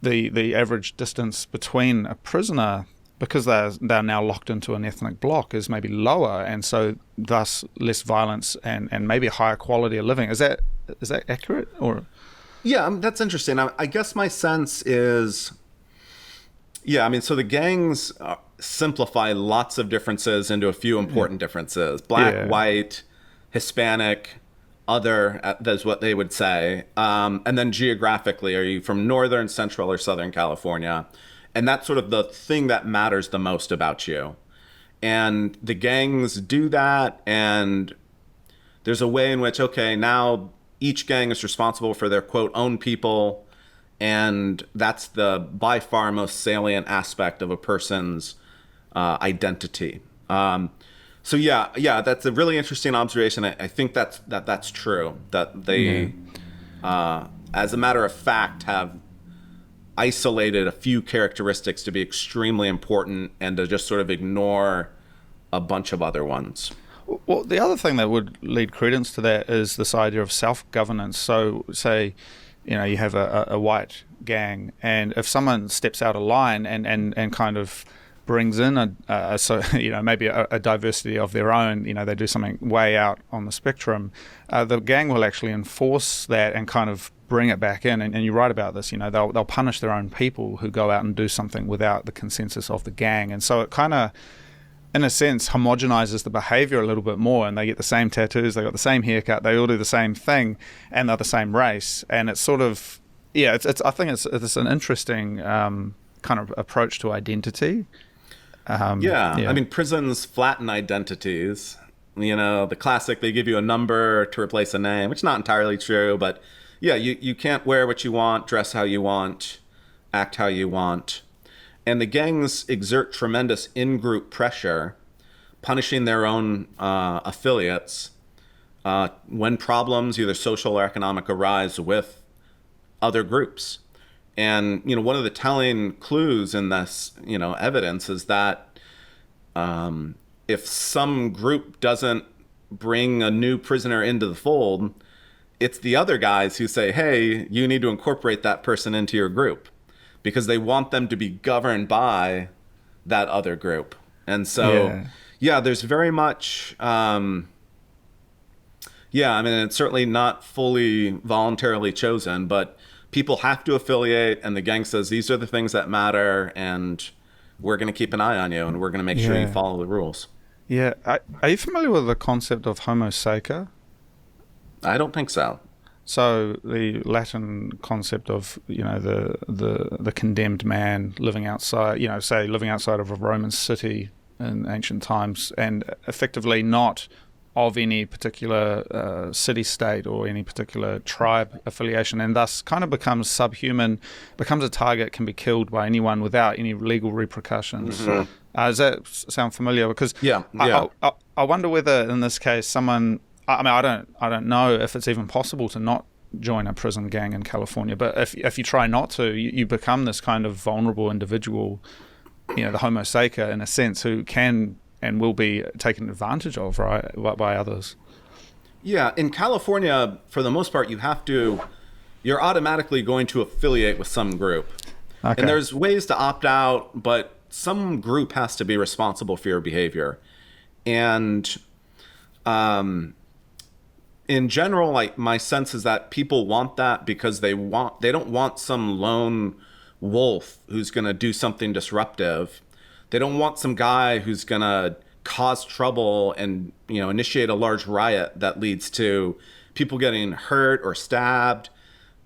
the average distance between a prisoner, because they're now locked into an ethnic block, is maybe lower, and so thus less violence and maybe a higher quality of living. Is that accurate? Or yeah, that's interesting. I guess my sense is, so the gangs simplify lots of differences into a few important differences: black, white, Hispanic, other, that's what they would say. And then geographically, are you from Northern, Central, or Southern California? And that's sort of the thing that matters the most about you. And the gangs do that, and there's a way in which, okay, now each gang is responsible for their, quote, own people, and that's the by far most salient aspect of a person's identity. So yeah, that's a really interesting observation. I think that's true, that they, as a matter of fact, have isolated a few characteristics to be extremely important and to just sort of ignore a bunch of other ones. Well, the other thing that would lead credence to that is this idea of self-governance. So say, you have a white gang, and if someone steps out of line and kind of brings in maybe a diversity of their own, they do something way out on the spectrum, the gang will actually enforce that and kind of bring it back in. And you write about this, they'll punish their own people who go out and do something without the consensus of the gang. And so it kind of, in a sense, homogenizes the behavior a little bit more, and they get the same tattoos, they got the same haircut, they all do the same thing, and they're the same race. And it's sort of, I think it's an interesting kind of approach to identity. I mean, prisons flatten identities. The classic, they give you a number to replace a name, which is not entirely true, but yeah, you can't wear what you want, dress how you want, act how you want. And the gangs exert tremendous in-group pressure, punishing their own affiliates when problems, either social or economic, arise with other groups. And, one of the telling clues in this, evidence is that if some group doesn't bring a new prisoner into the fold, it's the other guys who say, hey, you need to incorporate that person into your group, because they want them to be governed by that other group. And so, there's very much, it's certainly not fully voluntarily chosen, but people have to affiliate, and the gang says, these are the things that matter, and we're going to keep an eye on you, and we're going to make sure you follow the rules. Yeah. Are you familiar with the concept of homo sacer? I don't think so. So the Latin concept of, the condemned man living outside, living outside of a Roman city in ancient times, and effectively not of any particular city-state or any particular tribe affiliation, and thus kind of becomes subhuman, becomes a target, can be killed by anyone without any legal repercussions. Mm-hmm. Does that sound familiar? Because I wonder whether in this case someone, I don't know if it's even possible to not join a prison gang in California, but if you try not to, you become this kind of vulnerable individual, the homo sacer in a sense, who can and will be taken advantage of, right, by others. Yeah, in California, for the most part, you're automatically going to affiliate with some group. Okay. And there's ways to opt out, but some group has to be responsible for your behavior. And in general, like, my sense is that people want that because they don't want some lone wolf who's going to do something disruptive. They don't want some guy who's going to cause trouble and, initiate a large riot that leads to people getting hurt or stabbed.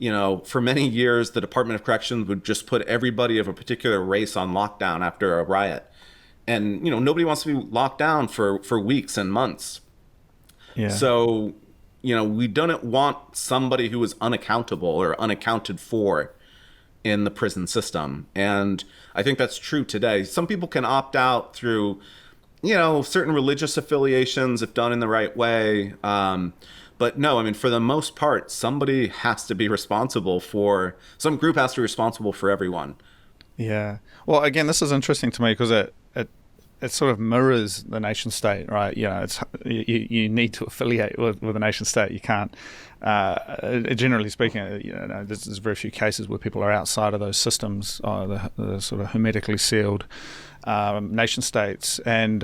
For many years, the Department of Corrections would just put everybody of a particular race on lockdown after a riot. And, nobody wants to be locked down for weeks and months. Yeah. So, we don't want somebody who is unaccountable or unaccounted for in the prison system. And I think that's true today. Some people can opt out through, certain religious affiliations if done in the right way. But no, for the most part, somebody has to be responsible for, some group has to be responsible for everyone. Yeah. Well, again, this is interesting to me because it sort of mirrors the nation state, right? It's you need to affiliate with the nation state. You can't, generally speaking, there's very few cases where people are outside of those systems, the sort of hermetically sealed nation states, and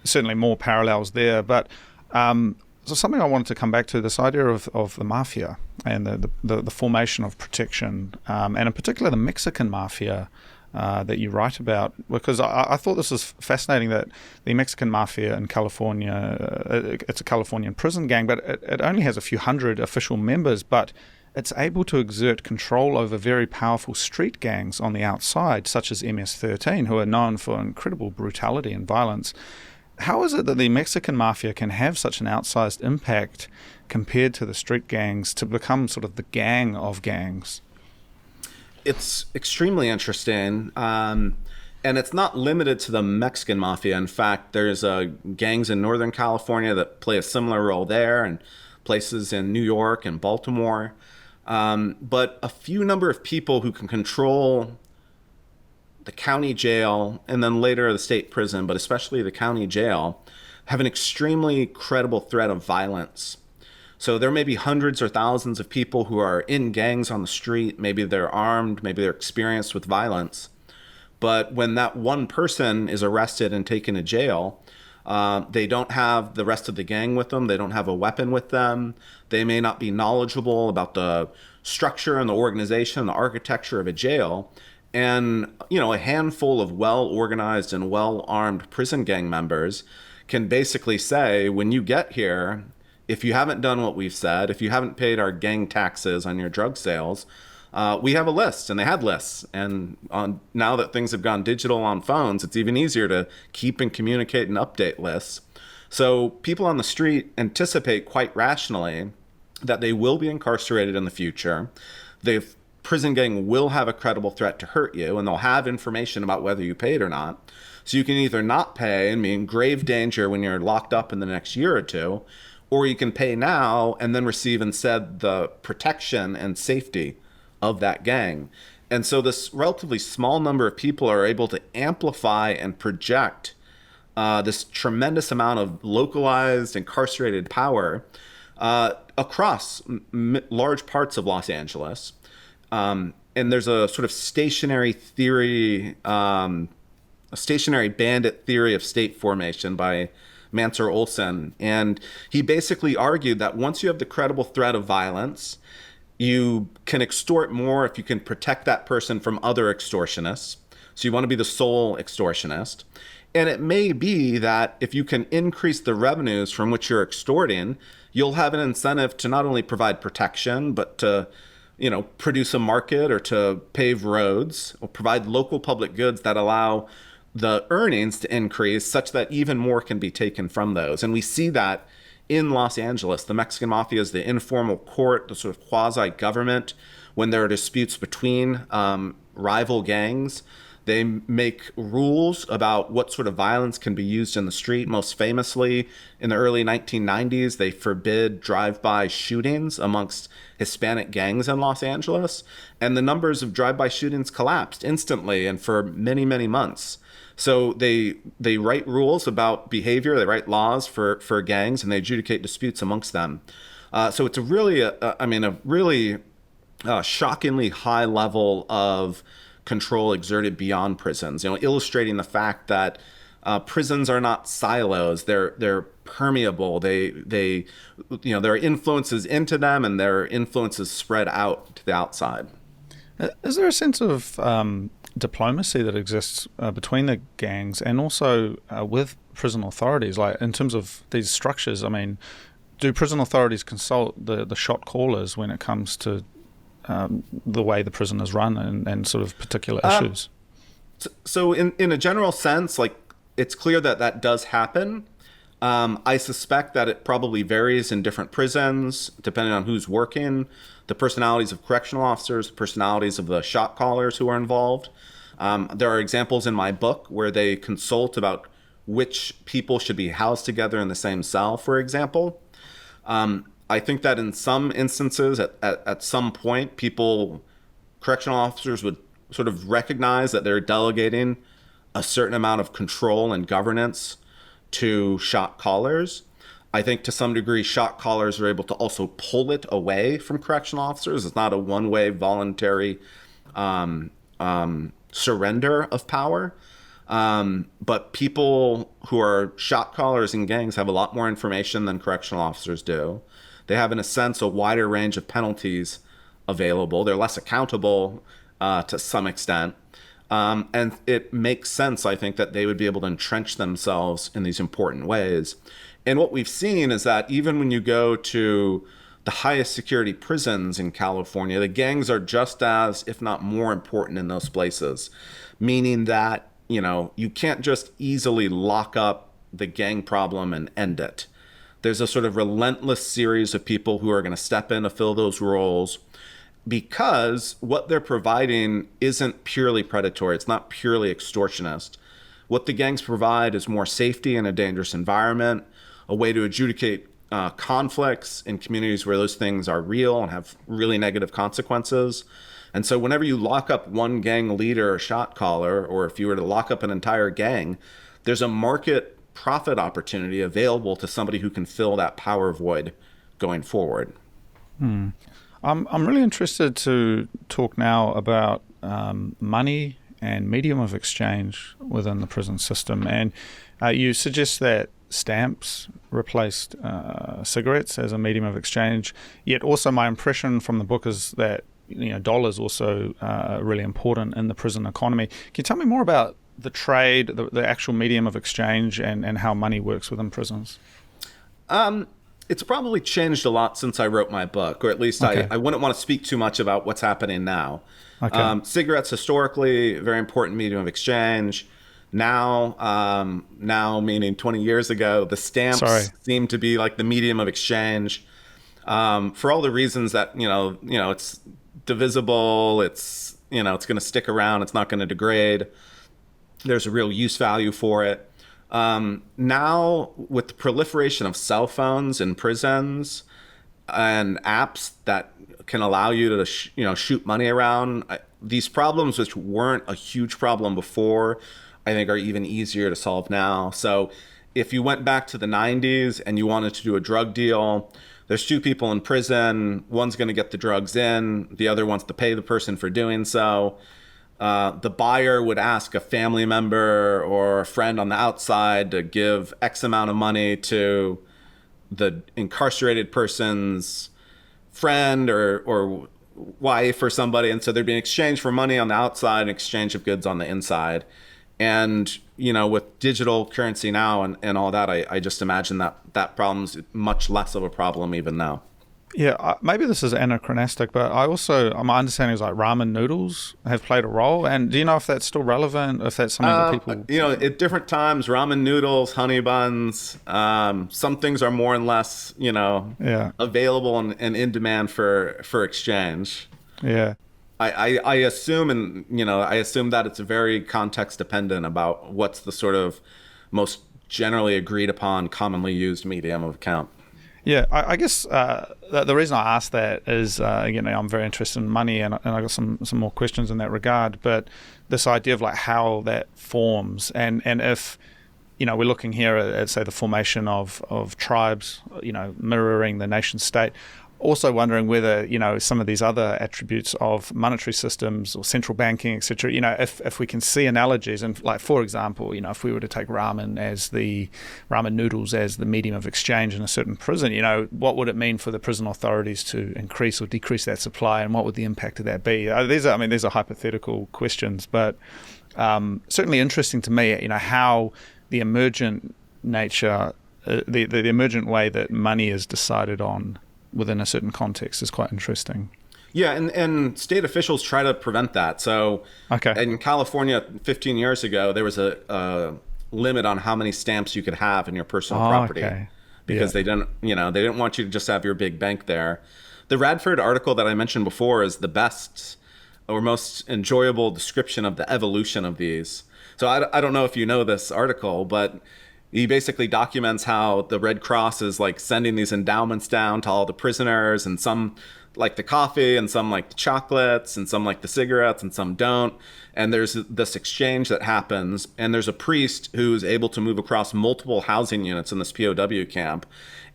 certainly more parallels there. But so something I wanted to come back to, this idea of the mafia and the formation of protection, and in particular the Mexican mafia. that you write about, because I thought this was fascinating that the Mexican Mafia in California, it's a Californian prison gang, but it only has a few hundred official members, but it's able to exert control over very powerful street gangs on the outside, such as MS-13, who are known for incredible brutality and violence. How is it that the Mexican Mafia can have such an outsized impact compared to the street gangs to become sort of the gang of gangs? It's extremely interesting. And it's not limited to the Mexican Mafia. In fact, there's gangs in Northern California that play a similar role there, and places in New York and Baltimore. But a few number of people who can control the county jail and then later the state prison, but especially the county jail, have an extremely credible threat of violence. So there may be hundreds or thousands of people who are in gangs on the street. Maybe they're armed, maybe they're experienced with violence. But when that one person is arrested and taken to jail, they don't have the rest of the gang with them. They don't have a weapon with them. They may not be knowledgeable about the structure and the organization, the architecture of a jail. And, a handful of well-organized and well-armed prison gang members can basically say, when you get here, if you haven't done what we've said, if you haven't paid our gang taxes on your drug sales, we have a list. And they had lists. And now that things have gone digital on phones, it's even easier to keep and communicate and update lists. So people on the street anticipate quite rationally that they will be incarcerated in the future. The prison gang will have a credible threat to hurt you, and they'll have information about whether you paid or not. So you can either not pay and be in grave danger when you're locked up in the next year or two, or you can pay now and then receive instead the protection and safety of that gang. And so this relatively small number of people are able to amplify and project this tremendous amount of localized incarcerated power across large parts of Los Angeles. And there's a sort of stationary theory, a stationary bandit theory of state formation by Mansur Olson. And he basically argued that once you have the credible threat of violence, you can extort more if you can protect that person from other extortionists. So you want to be the sole extortionist. And it may be that if you can increase the revenues from which you're extorting, you'll have an incentive to not only provide protection, but to, produce a market or to pave roads or provide local public goods that allow the earnings to increase such that even more can be taken from those. And we see that in Los Angeles. The Mexican Mafia is the informal court, the sort of quasi-government. When there are disputes between rival gangs, they make rules about what sort of violence can be used in the street. Most famously, in the early 1990s, they forbid drive-by shootings amongst Hispanic gangs in Los Angeles. And the numbers of drive-by shootings collapsed instantly and for many, many months. So they write rules about behavior, they write laws for gangs, and they adjudicate disputes amongst them. So it's a really shockingly high level of control exerted beyond prisons, illustrating the fact that prisons are not silos. They're permeable. There are influences into them, and there are influences spread out to the outside. Is there a sense of diplomacy that exists between the gangs and also with prison authorities, like in terms of these structures? I mean, do prison authorities consult the shot callers when it comes to the way the prison is run and sort of particular issues? So in a general sense, like, it's clear that does happen. I suspect that it probably varies in different prisons, depending on who's working, the personalities of correctional officers, the personalities of the shot callers who are involved. There are examples in my book where they consult about which people should be housed together in the same cell, for example. I think that in some instances, at some point, correctional officers would sort of recognize that they're delegating a certain amount of control and governance to shot callers. I think to some degree, shot callers are able to also pull it away from correctional officers. It's not a one-way voluntary surrender of power. But people who are shot callers in gangs have a lot more information than correctional officers do. They have, in a sense, a wider range of penalties available. They're less accountable to some extent. And it makes sense, I think, that they would be able to entrench themselves in these important ways. And what we've seen is that even when you go to the highest security prisons in California, the gangs are just as, if not more important in those places, meaning that, you can't just easily lock up the gang problem and end it. There's a sort of relentless series of people who are going to step in to fill those roles, because what they're providing isn't purely predatory. It's not purely extortionist. What the gangs provide is more safety in a dangerous environment, a way to adjudicate conflicts in communities where those things are real and have really negative consequences. And so whenever you lock up one gang leader or shot caller, or if you were to lock up an entire gang, there's a market profit opportunity available to somebody who can fill that power void going forward. I'm really interested to talk now about money and medium of exchange within the prison system. And you suggest that stamps replaced cigarettes as a medium of exchange. Yet also my impression from the book is that dollars also really important in the prison economy. Can you tell me more about the trade, the actual medium of exchange, and how money works within prisons? It's probably changed a lot since I wrote my book, or at least Okay. I wouldn't want to speak too much about what's happening now. Okay. Cigarettes historically, very important medium of exchange. Now meaning 20 years ago, the stamps Sorry. seem to be like the medium of exchange, for all the reasons that it's divisible, it's it's going to stick around, it's not going to degrade. There's a real use value for it. Now, with the proliferation of cell phones in prisons and apps that can allow you to shoot money around, these problems, which weren't a huge problem before, I think are even easier to solve now. So if you went back to the 90s and you wanted to do a drug deal, there's two people in prison. One's going to get the drugs in. The other wants to pay the person for doing so. The buyer would ask a family member or a friend on the outside to give X amount of money to the incarcerated person's friend or wife or somebody. And so there'd be an exchange for money on the outside, an exchange of goods on the inside. And, with digital currency now and all that, I just imagine that problem's much less of a problem even now. Yeah, maybe this is anachronistic, but my understanding is like ramen noodles have played a role. And do you know if that's still relevant? If that's something that people... At different times, ramen noodles, honey buns, some things are more and less, available and in demand for exchange. Yeah. I assume, I assume that it's very context dependent about what's the sort of most generally agreed upon, commonly used medium of account. Yeah, I guess the reason I asked that is, I'm very interested in money, and I got some more questions in that regard. But this idea of like how that forms, and if we're looking here at say the formation of tribes, mirroring the nation state. Also wondering whether, some of these other attributes of monetary systems or central banking, et cetera, if we can see analogies. And like, for example, if we were to take ramen noodles as the medium of exchange in a certain prison, what would it mean for the prison authorities to increase or decrease that supply, and what would the impact of that be? These are hypothetical questions, but certainly interesting to me, how the emergent nature, the emergent way that money is decided on within a certain context is quite interesting. Yeah, and state officials try to prevent that. So in California 15 years ago, there was a limit on how many stamps you could have in your personal property. Because they didn't want you to just have your big bank there. The Radford article that I mentioned before is the best or most enjoyable description of the evolution of these. So I don't know if you know this article, but he basically documents how the Red Cross is like sending these endowments down to all the prisoners, and some like the coffee and some like the chocolates and some like the cigarettes and some don't. And there's this exchange that happens, and there's a priest who's able to move across multiple housing units in this POW camp.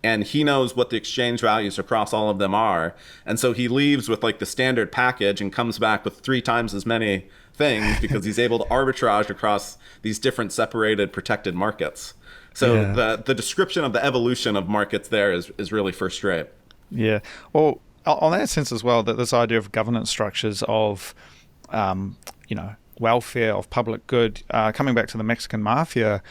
And he knows what the exchange values across all of them are. And so he leaves with like the standard package and comes back with 3 times as many things because he's able to arbitrage across these different separated protected markets. So the description of the evolution of markets there is really first rate. Yeah. Well, on that sense as well, that this idea of governance structures of, welfare, of public good. Coming back to the Mexican mafia,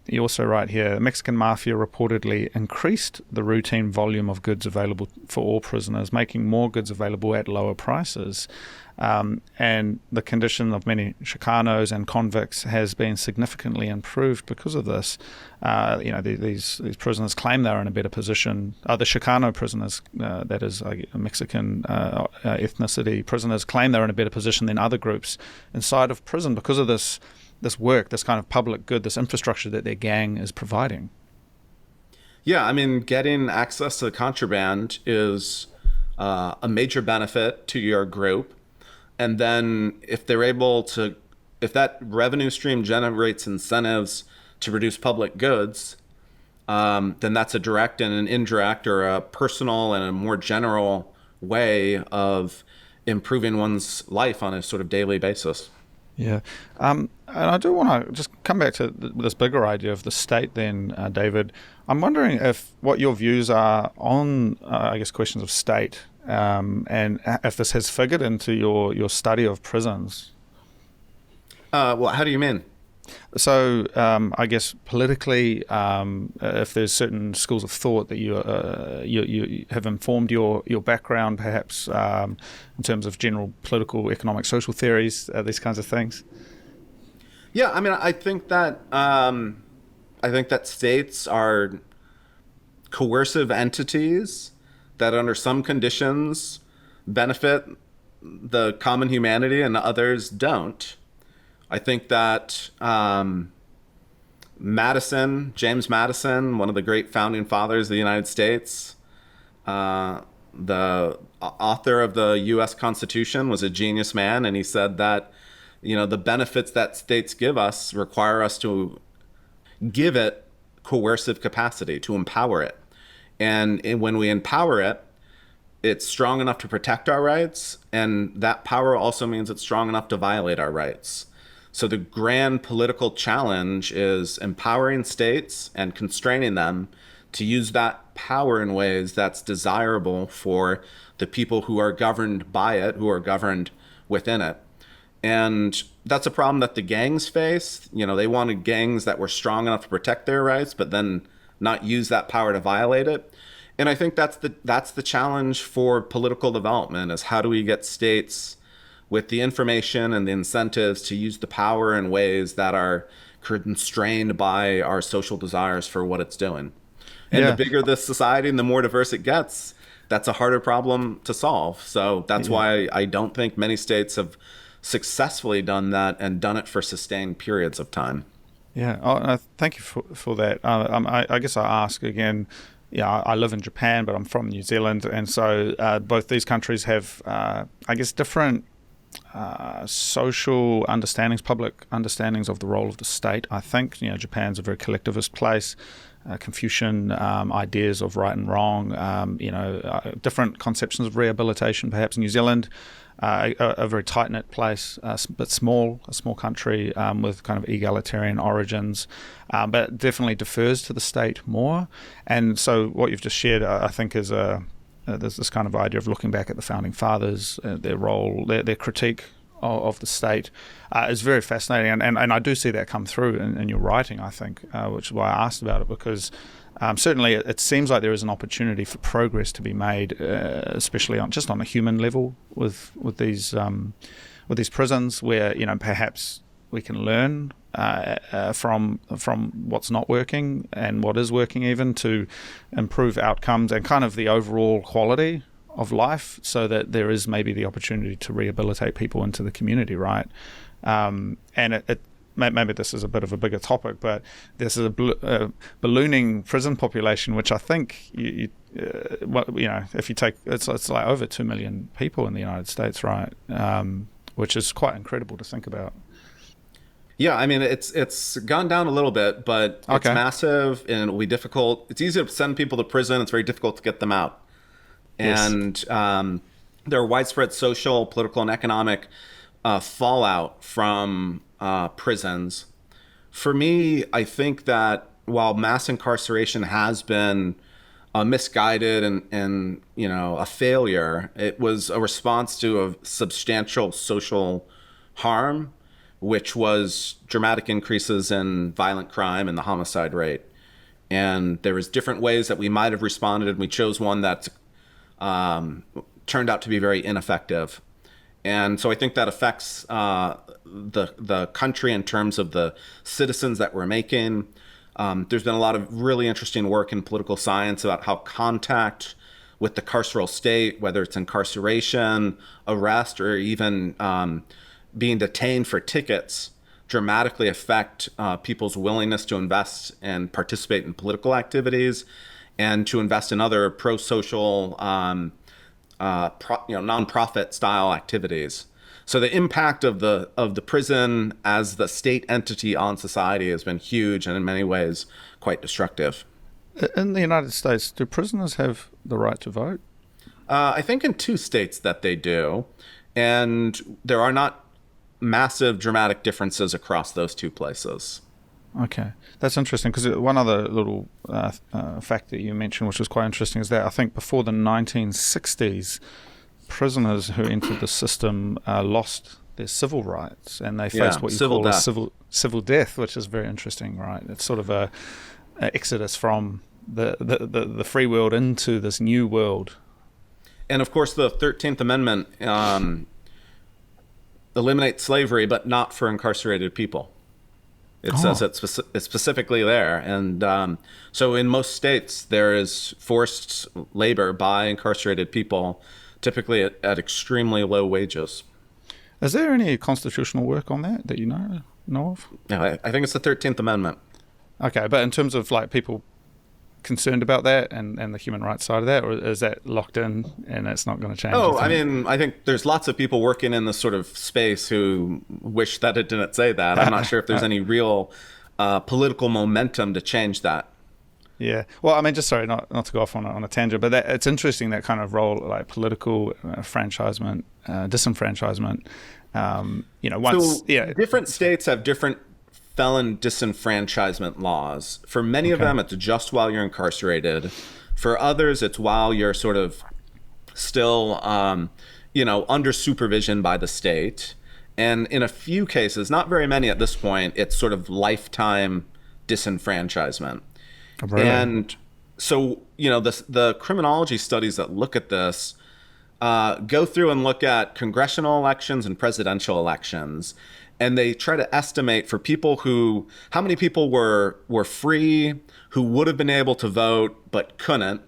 you also write here, the Mexican mafia reportedly increased the routine volume of goods available for all prisoners, making more goods available at lower prices. And the condition of many Chicanos and convicts has been significantly improved because of this. These prisoners claim they're in a better position. The Chicano prisoners, that is Mexican ethnicity prisoners, claim they're in a better position than other groups inside of prison because of this work, this kind of public good, this infrastructure that their gang is providing. Yeah, I mean, getting access to contraband is a major benefit to your group. And then if that revenue stream generates incentives to produce public goods, then that's a direct and an indirect, or a personal and a more general way of improving one's life on a sort of daily basis. Yeah. And I do want to just come back to this bigger idea of the state then, David. I'm wondering what your views are on, questions of state, and if this has figured into your study of prisons. Well, how do you mean? So, I guess politically, if there's certain schools of thought that you have informed your background, perhaps in terms of general political, economic, social theories, these kinds of things. Yeah, I mean, I think that states are coercive entities that, under some conditions, benefit the common humanity and others don't. I think that James Madison, one of the great founding fathers of the United States, the author of the U.S. Constitution, was a genius man, and he said that, the benefits that states give us require us to give it coercive capacity, to empower it. And when we empower it, it's strong enough to protect our rights, and that power also means it's strong enough to violate our rights. So the grand political challenge is empowering states and constraining them to use that power in ways that's desirable for the people who are governed by it, who are governed within it. And that's a problem that the gangs face. They wanted gangs that were strong enough to protect their rights, but then not use that power to violate it. And I think that's the challenge for political development, is how do we get states with the information and the incentives to use the power in ways that are constrained by our social desires for what it's doing. And the bigger this society and the more diverse it gets, that's a harder problem to solve. So that's why I don't think many states have successfully done that and done it for sustained periods of time. Yeah, thank you for that. I guess I ask again, I live in Japan, but I'm from New Zealand. And so both these countries have, different social understandings, public understandings of the role of the state. I think Japan's a very collectivist place. Confucian ideas of right and wrong. Different conceptions of rehabilitation. Perhaps New Zealand, a very tight-knit place, but a small country with kind of egalitarian origins, but definitely defers to the state more. And so, what you've just shared, I think, is there's this kind of idea of looking back at the founding fathers, their role, their critique of the state is very fascinating, and I do see that come through in your writing, I think, which is why I asked about it, because certainly it seems like there is an opportunity for progress to be made, especially on a human level with these prisons, where perhaps we can learn from what's not working and what is working, even to improve outcomes and kind of the overall quality of life, so that there is maybe the opportunity to rehabilitate people into the community, right? And it maybe this is a bit of a bigger topic, but this is a ballooning prison population, which I think if you take it's like over 2 million people in the United States, right? Which is quite incredible to think about. Yeah, I mean, it's gone down a little bit, but it's massive, and it'll be difficult. It's easy to send people to prison. It's very difficult to get them out. And there are widespread social, political, and economic fallout from prisons. For me, I think that while mass incarceration has been misguided and a failure, it was a response to a substantial social harm, which was dramatic increases in violent crime and the homicide rate. And there was different ways that we might have responded, and we chose one that turned out to be very ineffective. And so I think that affects the country in terms of the citizens that we're making. There's been a lot of really interesting work in political science about how contact with the carceral state, whether it's incarceration, arrest, or even being detained for tickets, dramatically affect people's willingness to invest and participate in political activities and to invest in other pro-social, nonprofit style activities. So the impact of the prison as the state entity on society has been huge and in many ways quite destructive. In the United States, do prisoners have the right to vote? I think in 2 states that they do, and there are not massive dramatic differences across those 2 places. Okay, that's interesting, because one other little fact that you mentioned, which was quite interesting, is that I think before the 1960s, prisoners who entered the system lost their civil rights, and they faced what you call a civil death, which is very interesting, right? It's sort of a exodus from the free world into this new world. And of course, the 13th Amendment eliminates slavery, but not for incarcerated people. It says it's specifically there. And so in most states, there is forced labor by incarcerated people, typically at extremely low wages. Is there any constitutional work on that you know of? Yeah, I think it's the 13th Amendment. Okay, but in terms of like people concerned about that and the human rights side of that, or is that locked in and it's not going to change? Oh, I mean, I think there's lots of people working in this sort of space who wish that it didn't say that. I'm not sure if there's any real political momentum to change that. Yeah. Well, I mean, just sorry, not to go off on a tangent, but it's interesting, that kind of role, like political disenfranchisement. Different states have different felon disenfranchisement laws. For many of them, it's just while you're incarcerated. For others, it's while you're sort of still, under supervision by the state. And in a few cases, not very many at this point, it's sort of lifetime disenfranchisement. Really? And so, the criminology studies that look at this go through and look at congressional elections and presidential elections. And they try to estimate for people how many people were free, who would have been able to vote but couldn't.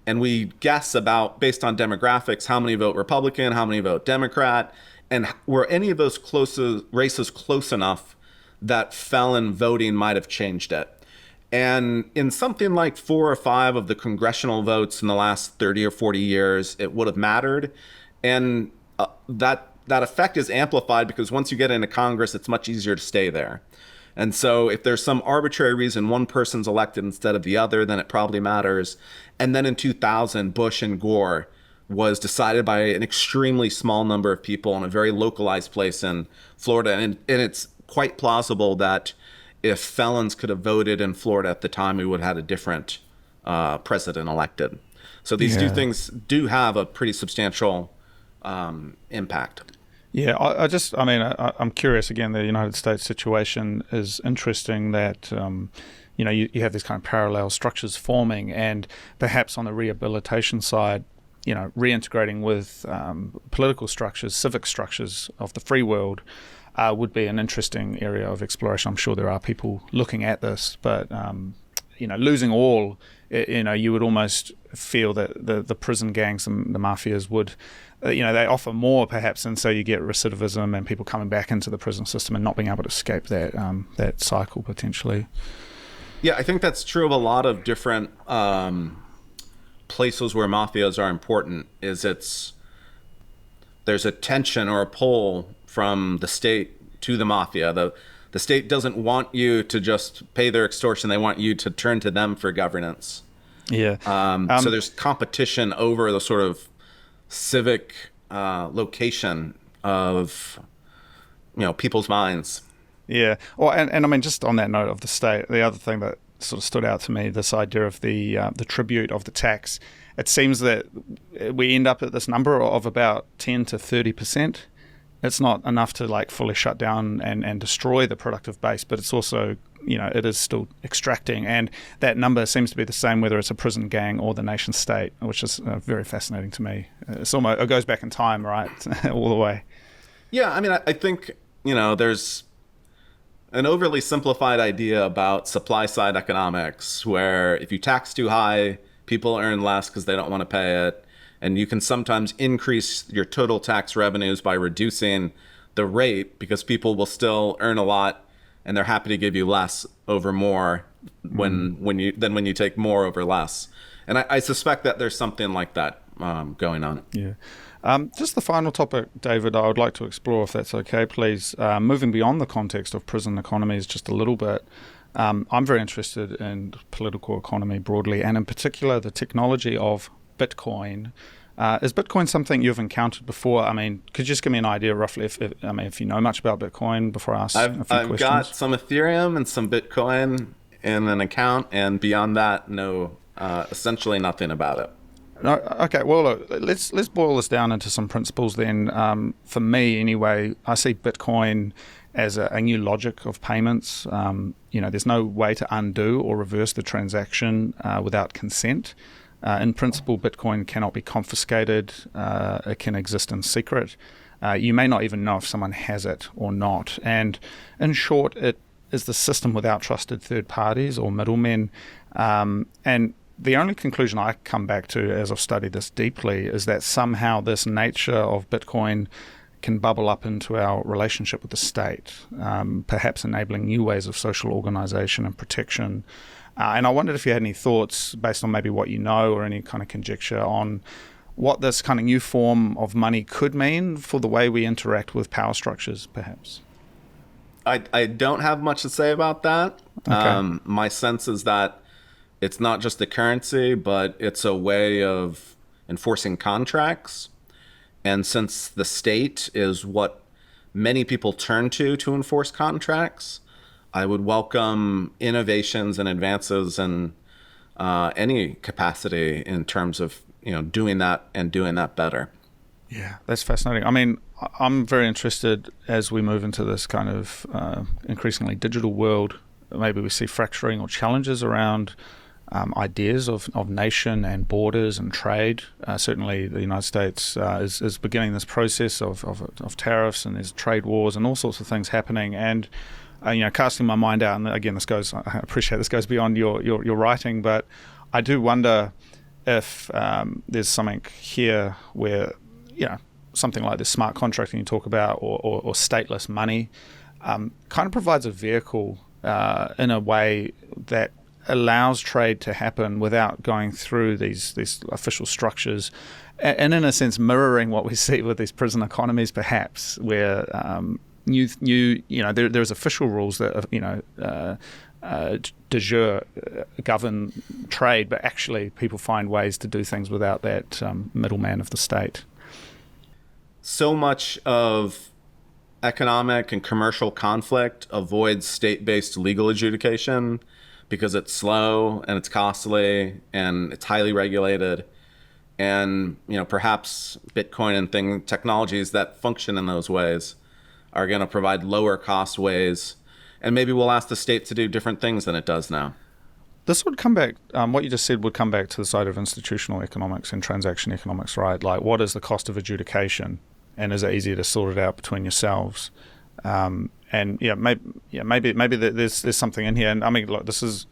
And we guess about, based on demographics, how many vote Republican, how many vote Democrat, and were any of those races close enough that felon voting might have changed it. And in something like 4 or 5 of the congressional votes in the last 30 or 40 years, it would have mattered. And that effect is amplified because once you get into Congress, it's much easier to stay there. And so if there's some arbitrary reason one person's elected instead of the other, then it probably matters. And then in 2000, Bush and Gore was decided by an extremely small number of people in a very localized place in Florida. And it's quite plausible that if felons could have voted in Florida at the time, we would have had a different president elected. So these 2 things do have a pretty substantial impact. Yeah, I'm curious. Again, the United States situation is interesting that, you have these kind of parallel structures forming, and perhaps on the rehabilitation side, reintegrating with political structures, civic structures of the free world would be an interesting area of exploration. I'm sure there are people looking at this, but, losing all, you would almost feel that the prison gangs and the mafias would, they offer more perhaps, and so you get recidivism and people coming back into the prison system and not being able to escape that cycle potentially. Yeah, I think that's true of a lot of different places where mafias are important. There's a tension or a pull from the state to the mafia. The state doesn't want you to just pay their extortion; they want you to turn to them for governance. Yeah. So there's competition over the sort of civic location of people's minds. Yeah. Well, and I mean, just on that note of the state, the other thing that sort of stood out to me, this idea of the tribute of the tax. It seems that we end up at this number of about 10 to 30% it's not enough to like fully shut down and destroy the productive base, but it's also, it is still extracting. And that number seems to be the same whether it's a prison gang or the nation state, which is very fascinating to me. It goes back in time, right? All the way. Yeah, I mean, I think, there's an overly simplified idea about supply side economics where if you tax too high, people earn less because they don't want to pay it. And you can sometimes increase your total tax revenues by reducing the rate because people will still earn a lot and they're happy to give you less over more when you take more over less. And I suspect that there's something like that going on. Yeah. Just the final topic, David, I would like to explore, if that's okay, please. Moving beyond the context of prison economies just a little bit, I'm very interested in political economy broadly, and in particular the technology of Bitcoin. Is Bitcoin something you've encountered before? I mean, could you just give me an idea roughly if you know much about Bitcoin before I ask a few questions? I've got some Ethereum and some Bitcoin in an account, and beyond that, no, essentially nothing about it. No, okay, well, look, let's boil this down into some principles then. For me, anyway, I see Bitcoin as a new logic of payments. There's no way to undo or reverse the transaction without consent. In principle, Bitcoin cannot be confiscated. It can exist in secret. You may not even know if someone has it or not. And in short, it is the system without trusted third parties or middlemen. And the only conclusion I come back to as I've studied this deeply is that somehow this nature of Bitcoin can bubble up into our relationship with the state, perhaps enabling new ways of social organization and protection. And I wondered if you had any thoughts based on maybe what you know or any kind of conjecture on what this kind of new form of money could mean for the way we interact with power structures, perhaps. I don't have much to say about that. Okay. My sense is that it's not just a currency, but it's a way of enforcing contracts. And since the state is what many people turn to enforce contracts, I would welcome innovations and advances in any capacity in terms of doing that and doing that better. Yeah, that's fascinating. I mean, I'm very interested as we move into this kind of increasingly digital world. Maybe we see fracturing or challenges around ideas of nation and borders and trade. Certainly, the United States is beginning this process of tariffs, and there's trade wars and all sorts of things happening. And casting my mind out, and again, I appreciate this goes beyond your writing, but I do wonder if there's something here where something like this smart contracting you talk about, or stateless money, kind of provides a vehicle in a way that allows trade to happen without going through these official structures, and in a sense mirroring what we see with these prison economies, perhaps, where there's official rules that de jure govern trade, but actually people find ways to do things without that middleman of the state. So much of economic and commercial conflict avoids state-based legal adjudication because it's slow and it's costly and it's highly regulated. And perhaps Bitcoin and technologies that function in those ways are going to provide lower cost ways, and maybe we'll ask the state to do different things than it does now. This would come back, what you just said would come back to the side of institutional economics and transaction economics, right? Like, what is the cost of adjudication, and is it easier to sort it out between yourselves? Maybe there's something in here. And I mean, look, this is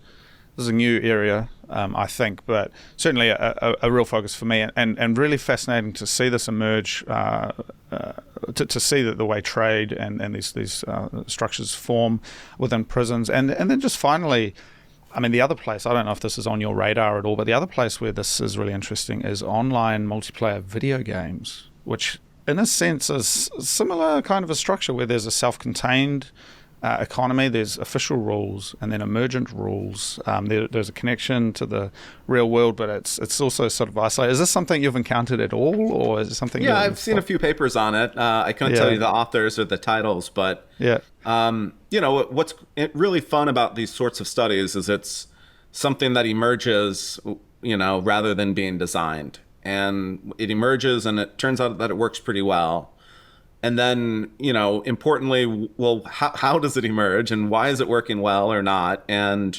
a new area, I think, but certainly a real focus for me, and really fascinating to see this emerge, to see that the way trade and these structures form within prisons. And then just finally, I mean, the other place, I don't know if this is on your radar at all, but the other place where this is really interesting is online multiplayer video games, which in a sense is similar kind of a structure where there's a self-contained economy, there's official rules and then emergent rules. There's a connection to the real world, but it's also sort of isolated. Is this something you've encountered at all, or is it something? Yeah, I've seen a few papers on it. I couldn't tell you the authors or the titles, but what's really fun about these sorts of studies is it's something that emerges, rather than being designed, and it emerges, and it turns out that it works pretty well. And then, importantly, well, how does it emerge and why is it working well or not? And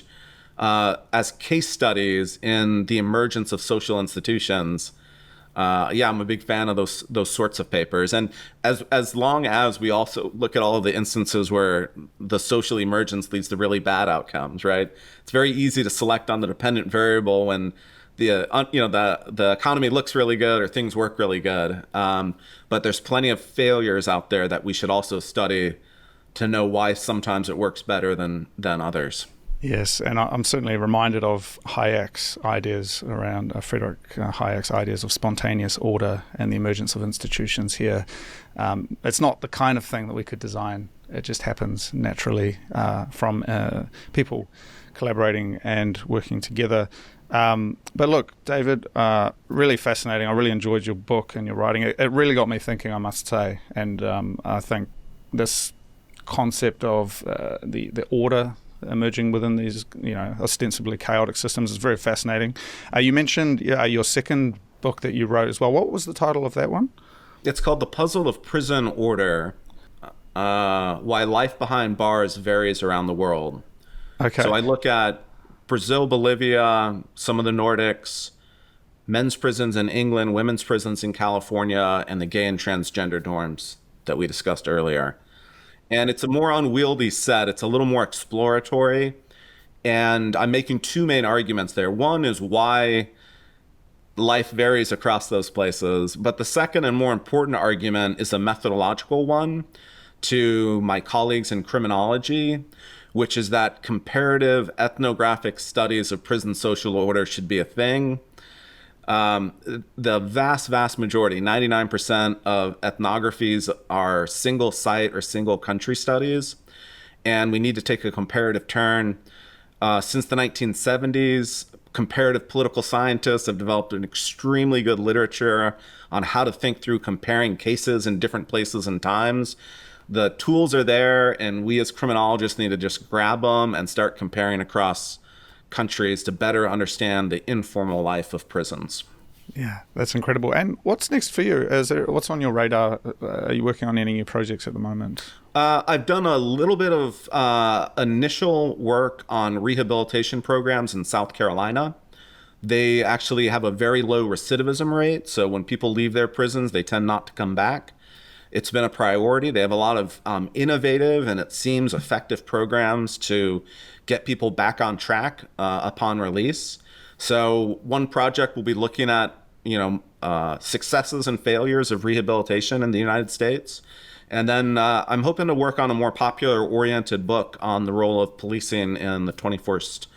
as case studies in the emergence of social institutions, I'm a big fan of those sorts of papers. And as long as we also look at all of the instances where the social emergence leads to really bad outcomes, right? It's very easy to select on the dependent variable when the economy looks really good or things work really good. But there's plenty of failures out there that we should also study to know why sometimes it works better than others. Yes, and I'm certainly reminded of Hayek's ideas around Friedrich Hayek's ideas of spontaneous order and the emergence of institutions here. It's not the kind of thing that we could design. It just happens naturally from people collaborating and working together. But look, David, really fascinating. I really enjoyed your book and your writing. It really got me thinking, I must say. And I think this concept of the order emerging within these, ostensibly chaotic systems is very fascinating. You mentioned your second book that you wrote as well. What was the title of that one? It's called The Puzzle of Prison Order, Why Life Behind Bars Varies Around the World. Okay. So I look at Brazil, Bolivia, some of the Nordics, men's prisons in England, women's prisons in California, and the gay and transgender dorms that we discussed earlier. And it's a more unwieldy set. It's a little more exploratory. And I'm making two main arguments there. One is why life varies across those places. But the second and more important argument is a methodological one to my colleagues in criminology, which is that comparative ethnographic studies of prison social order should be a thing. The vast majority, 99% of ethnographies are single site or single country studies. And we need to take a comparative turn. Since the 1970s, comparative political scientists have developed an extremely good literature on how to think through comparing cases in different places and times. The tools are there, and we as criminologists need to just grab them and start comparing across countries to better understand the informal life of prisons. Yeah, that's incredible. And what's next for you? What's on your radar? Are you working on any new projects at the moment? I've done a little bit of initial work on rehabilitation programs in South Carolina. They actually have a very low recidivism rate. So when people leave their prisons, they tend not to come back. It's been a priority. They have a lot of innovative and it seems effective programs to get people back on track upon release. So one project will be looking at, successes and failures of rehabilitation in the United States. And then I'm hoping to work on a more popular-oriented book on the role of policing in the 21st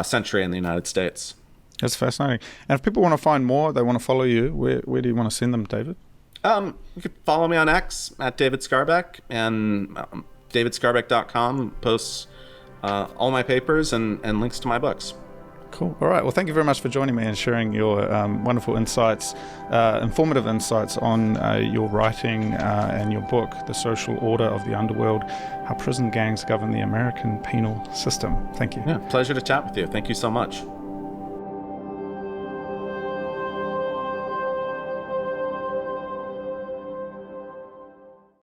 century in the United States. That's fascinating. And if people want to find more, they want to follow you, where do you want to send them, David? You could follow me on X at David Skarbek, and davidskarbek.com posts all my papers and links to my books. Cool. All right. Well, thank you very much for joining me and sharing your wonderful insights, informative insights on your writing and your book, The Social Order of the Underworld, How Prison Gangs Govern the American Penal System. Thank you. Yeah, pleasure to chat with you. Thank you so much.